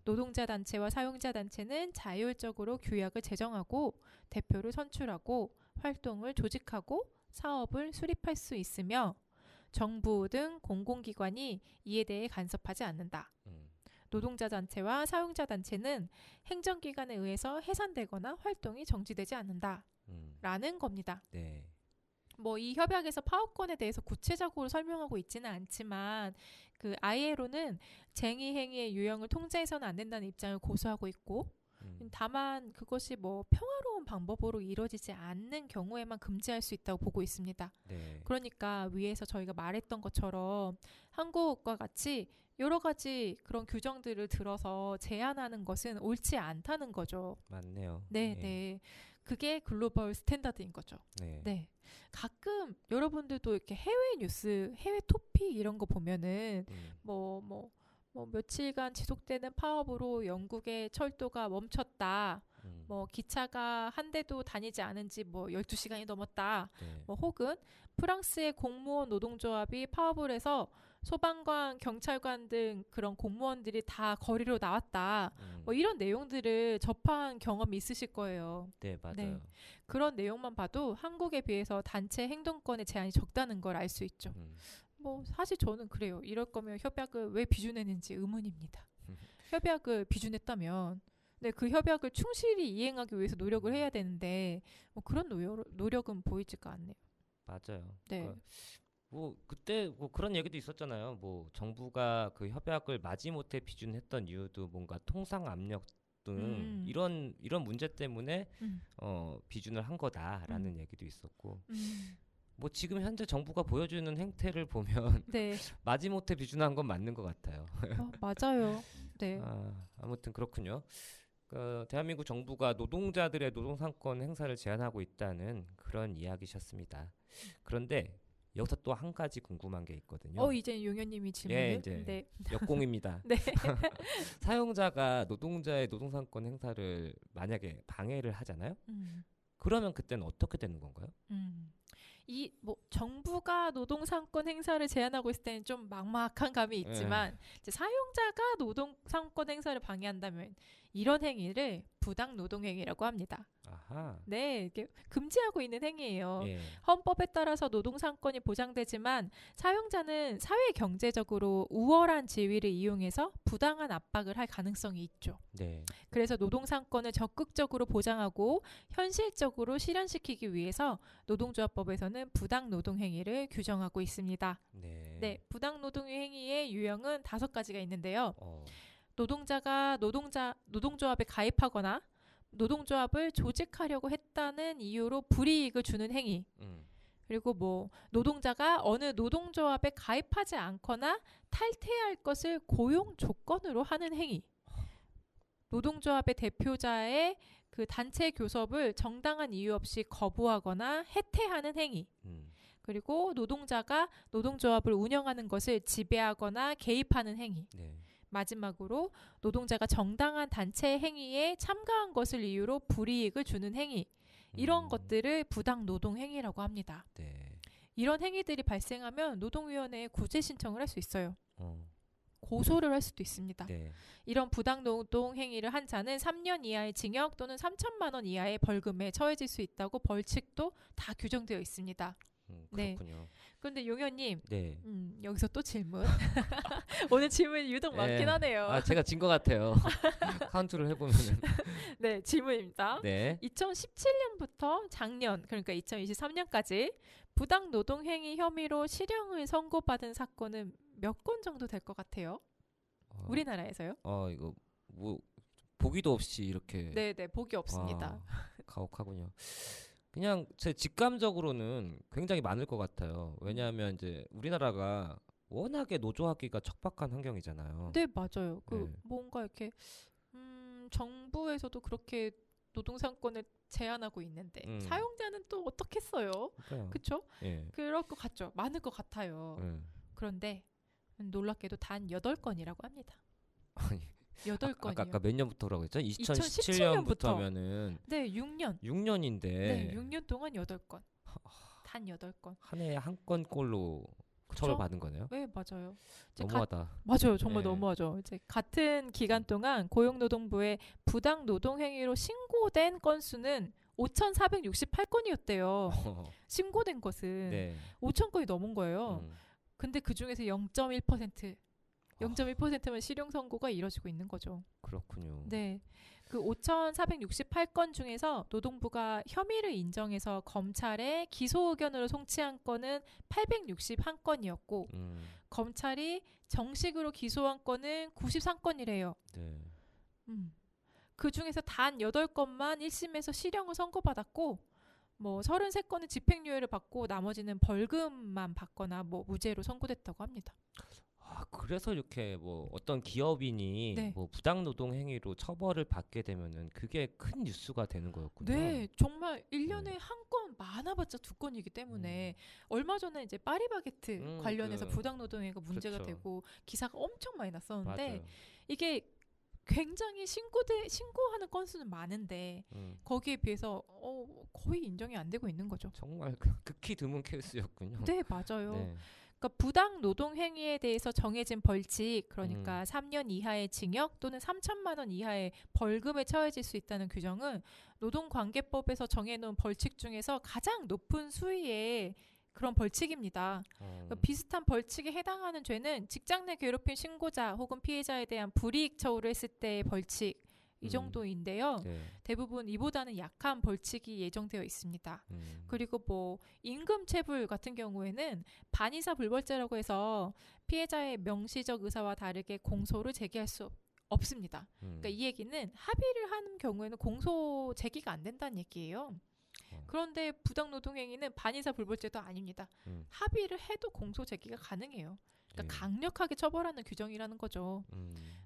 노동자 단체와 사용자 단체는 자율적으로 규약을 제정하고 대표를 선출하고 활동을 조직하고 사업을 수립할 수 있으며 정부 등 공공기관이 이에 대해 간섭하지 않는다. 노동자 단체와 사용자 단체는 행정기관에 의해서 해산되거나 활동이 정지되지 않는다. 라는 겁니다. 네. 뭐 이 협약에서 파업권에 대해서 구체적으로 설명하고 있지는 않지만 그 ILO는 쟁의 행위의 유형을 통제해서는 안 된다는 입장을 고수하고 있고 다만 그것이 뭐 평화로운 방법으로 이루어지지 않는 경우에만 금지할 수 있다고 보고 있습니다. 네. 그러니까 위에서 저희가 말했던 것처럼 한국과 같이 여러 가지 그런 규정들을 들어서 제한하는 것은 옳지 않다는 거죠. 맞네요. 네, 네. 그게 글로벌 스탠다드인 거죠. 네. 네. 가끔 여러분들도 이렇게 해외 뉴스, 해외 토픽 이런 거 보면은 뭐 며칠간 지속되는 파업으로 영국의 철도가 멈췄다. 뭐 기차가 한 대도 다니지 않은 지 뭐 12시간이 넘었다. 네. 뭐 혹은 프랑스의 공무원 노동조합이 파업을 해서 소방관, 경찰관 등 그런 공무원들이 다 거리로 나왔다. 뭐 이런 내용들을 접한 경험이 있으실 거예요. 네, 맞아요. 네. 그런 내용만 봐도 한국에 비해서 단체 행동권의 제한이 적다는 걸 알 수 있죠. 뭐 사실 저는 그래요. 이럴 거면 협약을 왜 비준했는지 의문입니다. 협약을 비준했다면 네, 그 협약을 충실히 이행하기 위해서 노력을 해야 되는데 뭐 그런 노력은 보이지가 않네요. 맞아요. 네. 그러니까 뭐 그때 뭐 그런 얘기도 있었잖아요. 뭐 정부가 그 협약을 마지못해 비준했던 이유도 뭔가 통상 압력 등 이런 문제 때문에 비준을 한 거다라는 얘기도 있었고 뭐 지금 현재 정부가 보여주는 행태를 보면 네. 마지못해 비준한 건 맞는 것 같아요. 맞아요. 네. 아무튼 그렇군요. 대한민국 정부가 노동자들의 노동상권 행사를 제한하고 있다는 그런 이야기셨습니다. 그런데 여기서 또 한 가지 궁금한 게 있거든요. 이제 용현님이 질문을. 예, 이제 네. 역공입니다. 네. 사용자가 노동자의 노동상권 행사를 만약에 방해를 하잖아요. 그러면 그때는 어떻게 되는 건가요? 이 뭐 정부가 노동상권 행사를 제한하고 있을 때는 좀 막막한 감이 있지만 이제 사용자가 노동상권 행사를 방해한다면 이런 행위를 부당 노동행위라고 합니다. 아하. 네, 이게 금지하고 있는 행위예요. 예. 헌법에 따라서 노동상권이 보장되지만 사용자는 사회 경제적으로 우월한 지위를 이용해서 부당한 압박을 할 가능성이 있죠. 네. 그래서 노동상권을 적극적으로 보장하고 현실적으로 실현시키기 위해서 노동조합법에서는 부당노동행위를 규정하고 있습니다. 네. 네, 부당노동행위의 유형은 5가지가 있는데요. 노동자가 노동조합에 가입하거나 노동조합을 조직하려고 했다는 이유로 불이익을 주는 행위. 그리고 뭐 노동자가 어느 노동조합에 가입하지 않거나 탈퇴할 것을 고용 조건으로 하는 행위. 노동조합의 대표자의 그 단체 교섭을 정당한 이유 없이 거부하거나 해태하는 행위. 그리고 노동자가 노동조합을 운영하는 것을 지배하거나 개입하는 행위. 네. 마지막으로 노동자가 정당한 단체 행위에 참가한 것을 이유로 불이익을 주는 행위. 이런 것들을 부당 노동 행위라고 합니다. 네. 이런 행위들이 발생하면 노동위원회에 구제 신청을 할 수 있어요. 고소를 할 수도 있습니다. 네. 이런 부당 노동 행위를 한 자는 3년 이하의 징역 또는 3천만 원 이하의 벌금에 처해질 수 있다고 벌칙도 다 규정되어 있습니다. 네. 그렇군요. 그런데 용현님, 네. 여기서 또 질문. 오늘 질문이 유독 많긴 하네요. 제가 진 것 같아요. 카운트를 해보면은. 네, 질문입니다. 네. 2017년부터 작년, 그러니까 2023년까지 부당 노동 행위 혐의로 실형을 선고받은 사건은 몇 건 정도 될 것 같아요? 우리나라에서요? 이거 뭐 보기도 없이 이렇게 네, 복이 없습니다. 가혹하군요. 그냥 제 직감적으로는 굉장히 많을 것 같아요. 왜냐하면 이제 우리나라가 워낙에 노조하기가 척박한 환경이잖아요. 네, 맞아요. 네. 뭔가 이렇게 정부에서도 그렇게 노동상권을 제한하고 있는데 사용자는 또 어떻겠어요? 그러니까요. 그쵸? 예. 그럴 것 같죠. 많을 것 같아요. 예. 그런데 놀랍게도 단 8건이라고 합니다. 아니, 8건이요. 아까 몇 년부터라고 했죠? 2017 부터. 2017년부터면은 네, 6년. 6년인데 네, 6년 동안 8건. 단 8건. 한 해에 한 건꼴로 처벌받은 거네요. 네, 맞아요. 너무하다. 맞아요. 정말 네. 너무하죠. 이제 같은 기간 동안 고용노동부에 부당 노동 행위로 신고된 건수는 5,468건이었대요. 신고된 것은 네. 5,000건이 넘은 거예요. 음. 근데 그 중에서 0.1%면 실형 선고가 이뤄지고 있는 거죠. 그렇군요. 네. 그 5,468건 중에서 노동부가 혐의를 인정해서 검찰에 기소 의견으로 송치한 건은 861건이었고 검찰이 정식으로 기소한 건은 93건이래요. 네. 그 중에서 단 8건만 1심에서 실형을 선고받았고 뭐 33건은 집행유예를 받고 나머지는 벌금만 받거나 뭐 무죄로 선고됐다고 합니다. 그래서 이렇게 뭐 어떤 기업인이 네. 뭐 부당 노동 행위로 처벌을 받게 되면은 그게 큰 뉴스가 되는 거였군요. 네, 정말 1년에 한 건 많아봤자 2건이기 때문에 얼마 전에 이제 파리바게트 관련해서 부당 노동행위가 문제가 그렇죠. 되고 기사가 엄청 많이 났었는데 맞아요. 이게 굉장히 신고하는 건수는 많은데 거기에 비해서 거의 인정이 안 되고 있는 거죠. 정말 극히 드문 케이스였군요. 네, 맞아요. 네. 그러니까 부당 노동 행위에 대해서 정해진 벌칙, 그러니까 3년 이하의 징역 또는 3천만 원 이하의 벌금에 처해질 수 있다는 규정은 노동관계법에서 정해놓은 벌칙 중에서 가장 높은 수위의 그런 벌칙입니다. 그러니까 비슷한 벌칙에 해당하는 죄는 직장 내 괴롭힘 신고자 혹은 피해자에 대한 불이익 처우를 했을 때의 벌칙 이 정도인데요. 네. 대부분 이보다는 약한 벌칙이 예정되어 있습니다. 그리고 뭐 임금체불 같은 경우에는 반의사 불벌죄라고 해서 피해자의 명시적 의사와 다르게 공소를 제기할 수 없습니다. 그러니까 이 얘기는 합의를 하는 경우에는 공소 제기가 안 된다는 얘기예요. 그런데 부당노동행위는 반의사 불벌죄도 아닙니다. 합의를 해도 공소 제기가 가능해요. 그러니까 강력하게 처벌하는 규정이라는 거죠.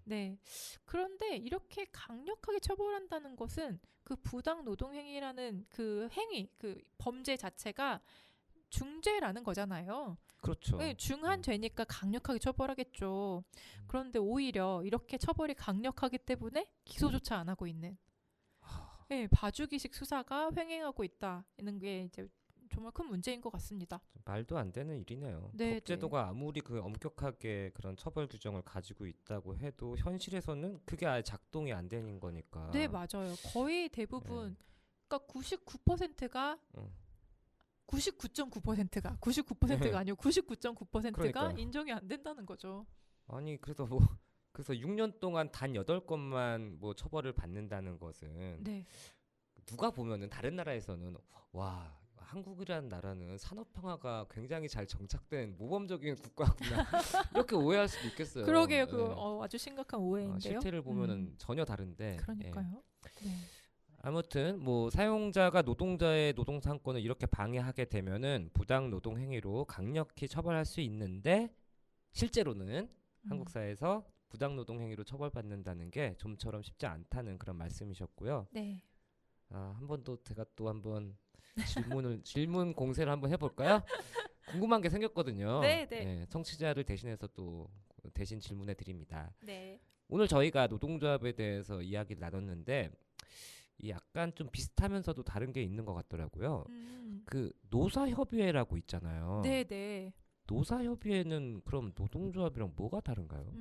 네. 그런데 이렇게 강력하게 처벌한다는 것은 그 부당 노동행위라는 그 행위, 그 범죄 자체가 중죄라는 거잖아요. 그렇죠. 네, 중한 죄니까 강력하게 처벌하겠죠. 그런데 오히려 이렇게 처벌이 강력하기 때문에 기소조차 안 하고 있는 네, 봐주기식 수사가 횡행하고 있다는 게 이제 정말 큰 문제인 것 같습니다. 말도 안 되는 일이네요. 네, 법제도가 아무리 그 엄격하게 그런 처벌 규정을 가지고 있다고 해도 현실에서는 그게 아예 작동이 안 되는 거니까. 네, 맞아요. 거의 대부분 그러니까 99%가 99.9%가 아니고 99.9%가 그러니까요. 인정이 안 된다는 거죠. 아니 그래서 6년 동안 단 8건만 뭐 처벌을 받는다는 것은 네. 누가 보면은 다른 나라에서는 와 한국이라는 나라는 산업 평화가 굉장히 잘 정착된 모범적인 국가구나 이렇게 오해할 수도 있겠어요. 그러게요. 네. 아주 심각한 오해인데요. 실태를 보면은 전혀 다른데. 그러니까요. 네. 아무튼 뭐 사용자가 노동자의 노동 상권을 이렇게 방해하게 되면은 부당 노동 행위로 강력히 처벌할 수 있는데 실제로는 한국 사회에서 부당 노동 행위로 처벌받는다는 게 좀처럼 쉽지 않다는 그런 말씀이셨고요. 네. 한 번 더 제가 또 한번 질문 공세를 한번 해볼까요? 궁금한 게 생겼거든요. 네. 청취자를 대신해서 또 대신 질문해 드립니다. 네. 오늘 저희가 노동조합에 대해서 이야기를 나눴는데 이 약간 좀 비슷하면서도 다른 게 있는 것 같더라고요. 그 노사협의회라고 있잖아요. 네. 노사협의회는 그럼 노동조합이랑 뭐가 다른가요?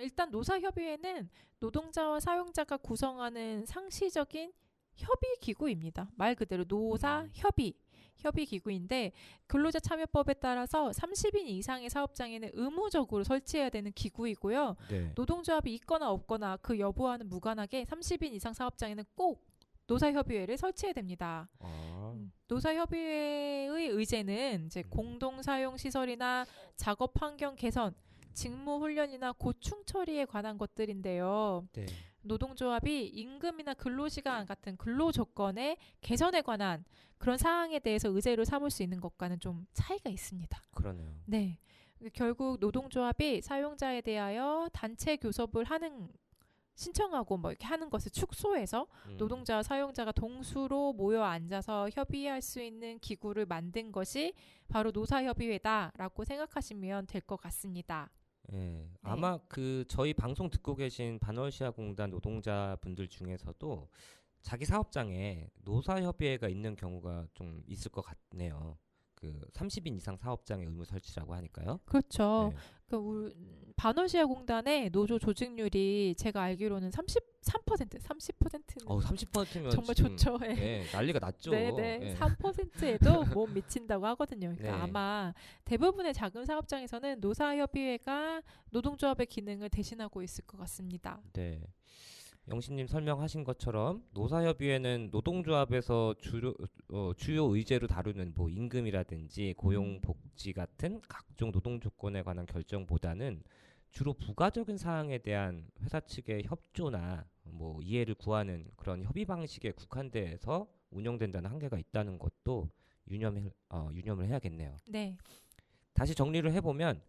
일단 노사협의회는 노동자와 사용자가 구성하는 상시적인 협의 기구입니다. 말 그대로 노사협의 기구인데 근로자 참여법에 따라서 30인 이상의 사업장에는 의무적으로 설치해야 되는 기구이고요. 네. 노동조합이 있거나 없거나 그 여부와는 무관하게 30인 이상 사업장에는 꼭 노사협의회를 설치해야 됩니다. 노사협의회의 의제는 이제 공동사용 시설이나 작업 환경 개선 직무 훈련이나 고충 처리에 관한 것들인데요. 네. 노동조합이 임금이나 근로시간 같은 근로 조건의 개선에 관한 그런 사항에 대해서 의제로 삼을 수 있는 것과는 좀 차이가 있습니다. 그러네요. 네. 결국 노동조합이 사용자에 대하여 단체 교섭을 신청하고 뭐 이렇게 하는 것을 축소해서 노동자와 사용자가 동수로 모여 앉아서 협의할 수 있는 기구를 만든 것이 바로 노사협의회다라고 생각하시면 될 것 같습니다. 예, 아마 그 저희 방송 듣고 계신 반월시아공단 노동자분들 중에서도 자기 사업장에 노사협의회가 있는 경우가 좀 있을 것 같네요. 그 30인 이상 사업장의 의무 설치라고 하니까요. 그렇죠. 네. 그러니까 우리 반월시아 공단의 노조 조직률이 제가 알기로는 30%는 30%면 정말 지금 좋죠. 예. 예, 난리가 났죠. 네네. 예. 3%에도 못 미친다고 하거든요. 그러니까 네. 아마 대부분의 작은 사업장에서는 노사협의회가 노동조합의 기능을 대신하고 있을 것 같습니다. 네. 영신님 설명하신 것처럼 노사협의회는 노동조합에서 주요 의제로 다루는 뭐 임금이라든지 고용복지 같은 각종 노동 조건에 관한 결정보다는 주로 부가적인 사항에 대한 회사 측의 협조나 뭐 이해를 구하는 그런 협의 방식에 국한돼서 운영된다는 한계가 있다는 것도 유념을 해야겠네요. 네. 다시 정리를 해보면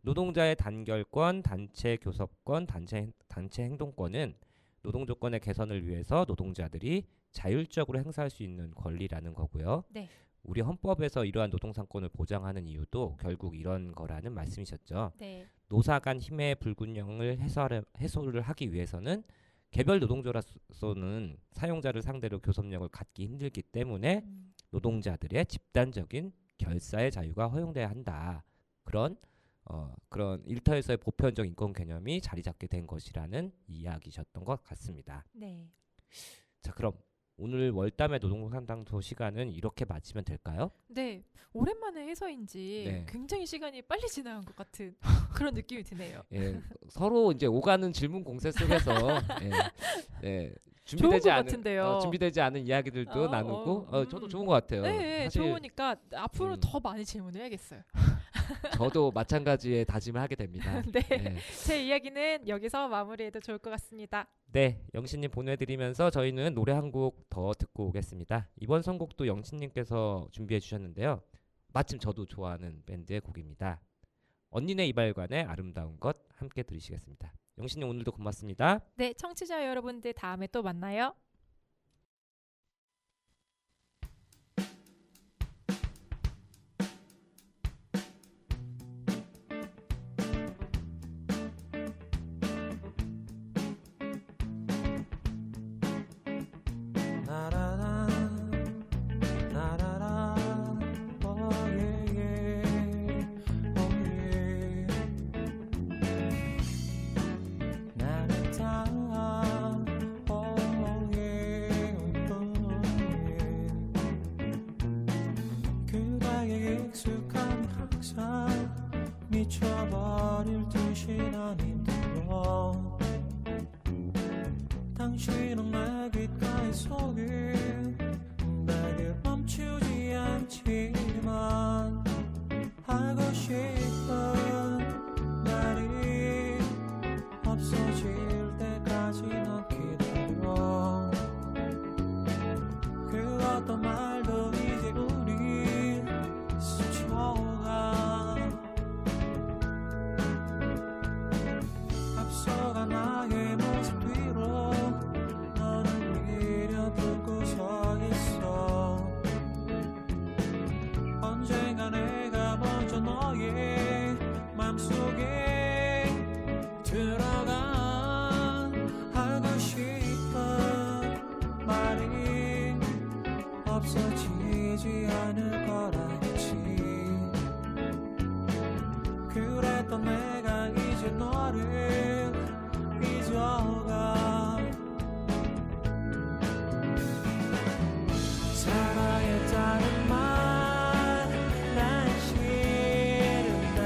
노동자의 단결권, 단체 교섭권, 단체 행동권은 노동 조건의 개선을 위해서 노동자들이 자율적으로 행사할 수 있는 권리라는 거고요. 네. 우리 헌법에서 이러한 노동상권을 보장하는 이유도 결국 이런 거라는 말씀이셨죠. 네. 노사 간 힘의 불균형을 해소를 하기 위해서는 개별 노동조로서는 사용자를 상대로 교섭력을 갖기 힘들기 때문에 노동자들의 집단적인 결사의 자유가 허용돼야 한다. 그런 일터에서의 보편적 인권 개념이 자리 잡게 된 것이라는 이야기셨던 것 같습니다. 네. 자, 그럼 오늘 월담의 노동상담소 시간은 이렇게 마치면 될까요? 네. 오랜만에 해서인지 네. 굉장히 시간이 빨리 지나간 것 같은 그런 느낌이 드네요. 예, 서로 이제 오가는 질문 공세 속에서 좋은 것 같은데요. 준비되지 않은 이야기들도 나누고 저도 좋은 것 같아요. 네, 사실 좋으니까 앞으로 더 많이 질문을 해야겠어요. 저도 마찬가지의 다짐을 하게 됩니다. 네. 네. 제 이야기는 여기서 마무리해도 좋을 것 같습니다. 네, 영신님 보내드리면서 저희는 노래 한 곡 더 듣고 오겠습니다. 이번 선곡도 영신님께서 준비해 주셨는데요. 마침 저도 좋아하는 밴드의 곡입니다. 언니네 이발관의 아름다운 것 함께 들으시겠습니다. 영신님 오늘도 고맙습니다. 네, 청취자 여러분들 다음에 또 만나요. 미쳐버릴 듯이 난 힘들어 당신은 내 귓가에 속에 내게 멈추지 않지만 하고 싶은 말이 없어질 때까지 난 기다려 그 어떤 말도 이제 우리 스쳐가 앞서가 나의 모습 뒤로 너는 미려두고 서 있어 언젠가 내가 먼저 너의 맘속에 들어가 하고 싶은 말이 없어지지 않을 거라겠지 그랬던 내가 이제 너를 잊어가 살아야겠다는 말 난 싫은데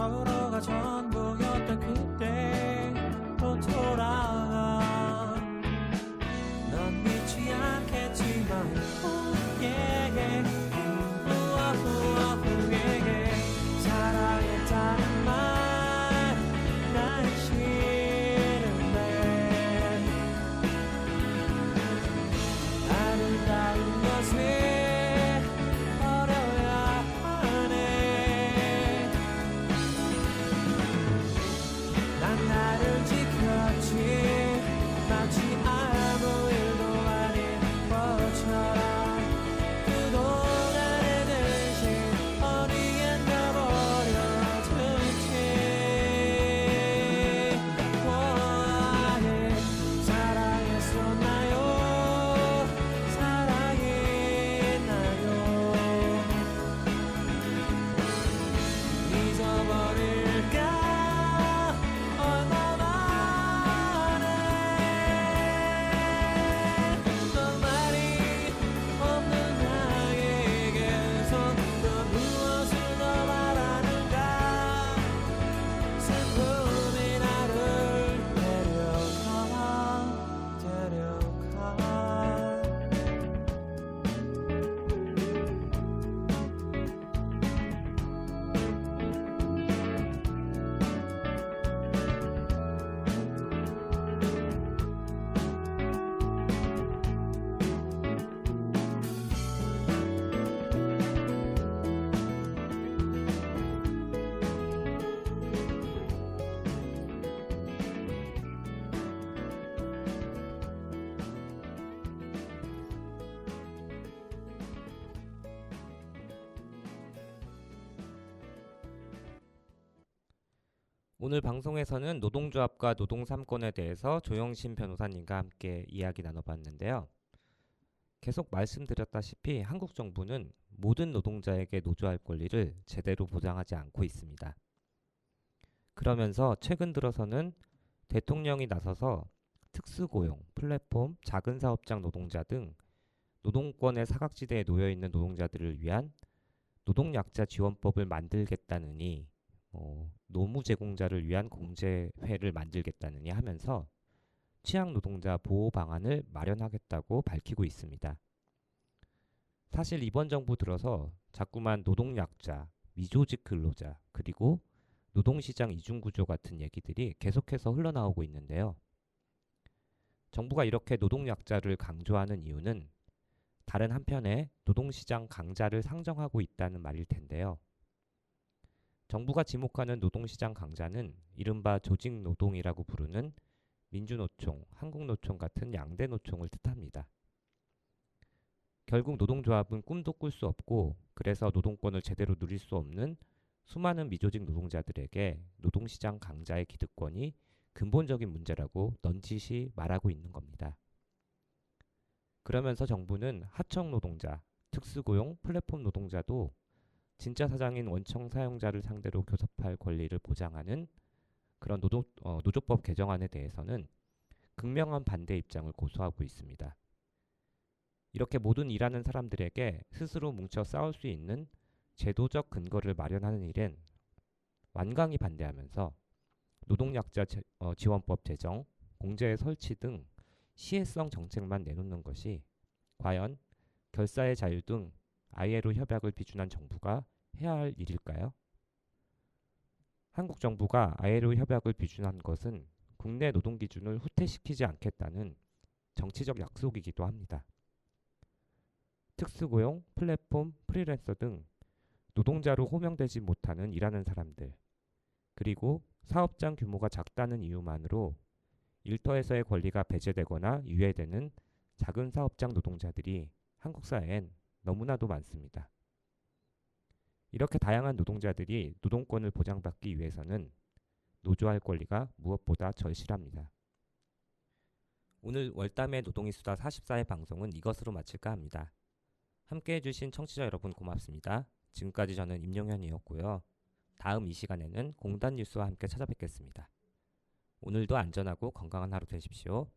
서로가 전부였던 그때 또 돌아가. 넌 믿지 않겠지만 yeah, yeah. 사랑했다는 말 난 싫은데 아름다운 것을 버려야 하네. 난 나를 지켰지 마치 아무 일도 아닌 것처럼. 그동안의 근심 어디에 놔버려둔지. 사랑했었나요? 사랑했나요? 잊어버릴까 얼마 만에. 너 말이 없는 나에게선 또 무엇을 더 바라는가. 슬픔이 나를 데려가. 오늘 방송에서는 노동조합과 노동삼권에 대해서 조영신 변호사님과 함께 이야기 나눠봤는데요. 계속 말씀드렸다시피 한국 정부는 모든 노동자에게 노조할 권리를 제대로 보장하지 않고 있습니다. 그러면서 최근 들어서는 대통령이 나서서 특수고용, 플랫폼, 작은 사업장 노동자 등 노동권의 사각지대에 놓여 있는 노동자들을 위한 노동약자 지원법을 만들겠다느니 노무 제공자를 위한 공제회를 만들겠다느니 하면서 취약 노동자 보호 방안을 마련하겠다고 밝히고 있습니다. 사실 이번 정부 들어서 자꾸만 노동약자, 미조직 근로자, 그리고 노동시장 이중구조 같은 얘기들이 계속해서 흘러나오고 있는데요. 정부가 이렇게 노동약자를 강조하는 이유는 다른 한편에 노동시장 강자를 상정하고 있다는 말일 텐데요. 정부가 지목하는 노동시장 강자는 이른바 조직노동이라고 부르는 민주노총, 한국노총 같은 양대 노총을 뜻합니다. 결국 노동조합은 꿈도 꿀 수 없고 그래서 노동권을 제대로 누릴 수 없는 수많은 미조직 노동자들에게 노동시장 강자의 기득권이 근본적인 문제라고 넌지시 말하고 있는 겁니다. 그러면서 정부는 하청 노동자, 특수고용, 플랫폼 노동자도 진짜 사장인 원청 사용자를 상대로 교섭할 권리를 보장하는 그런 노조법 개정안에 대해서는 극명한 반대 입장을 고수하고 있습니다. 이렇게 모든 일하는 사람들에게 스스로 뭉쳐 싸울 수 있는 제도적 근거를 마련하는 일엔 완강히 반대하면서 노동약자 지원법 제정, 공제의 설치 등 시혜성 정책만 내놓는 것이 과연 결사의 자유 등 ILO 협약을 비준한 정부가 해야 할 일일까요? 한국 정부가 ILO 협약을 비준한 것은 국내 노동 기준을 후퇴시키지 않겠다는 정치적 약속이기도 합니다. 특수고용, 플랫폼, 프리랜서 등 노동자로 호명되지 못하는 일하는 사람들, 그리고 사업장 규모가 작다는 이유만으로 일터에서의 권리가 배제되거나 유예되는 작은 사업장 노동자들이 한국 사회엔 너무나도 많습니다. 이렇게 다양한 노동자들이 노동권을 보장받기 위해서는 노조할 권리가 무엇보다 절실합니다. 오늘 월담의 노동의 수다 44회 방송은 이것으로 마칠까 합니다. 함께해 주신 청취자 여러분 고맙습니다. 지금까지 저는 임용현이었고요. 다음 이 시간에는 공단 뉴스와 함께 찾아뵙겠습니다. 오늘도 안전하고 건강한 하루 되십시오.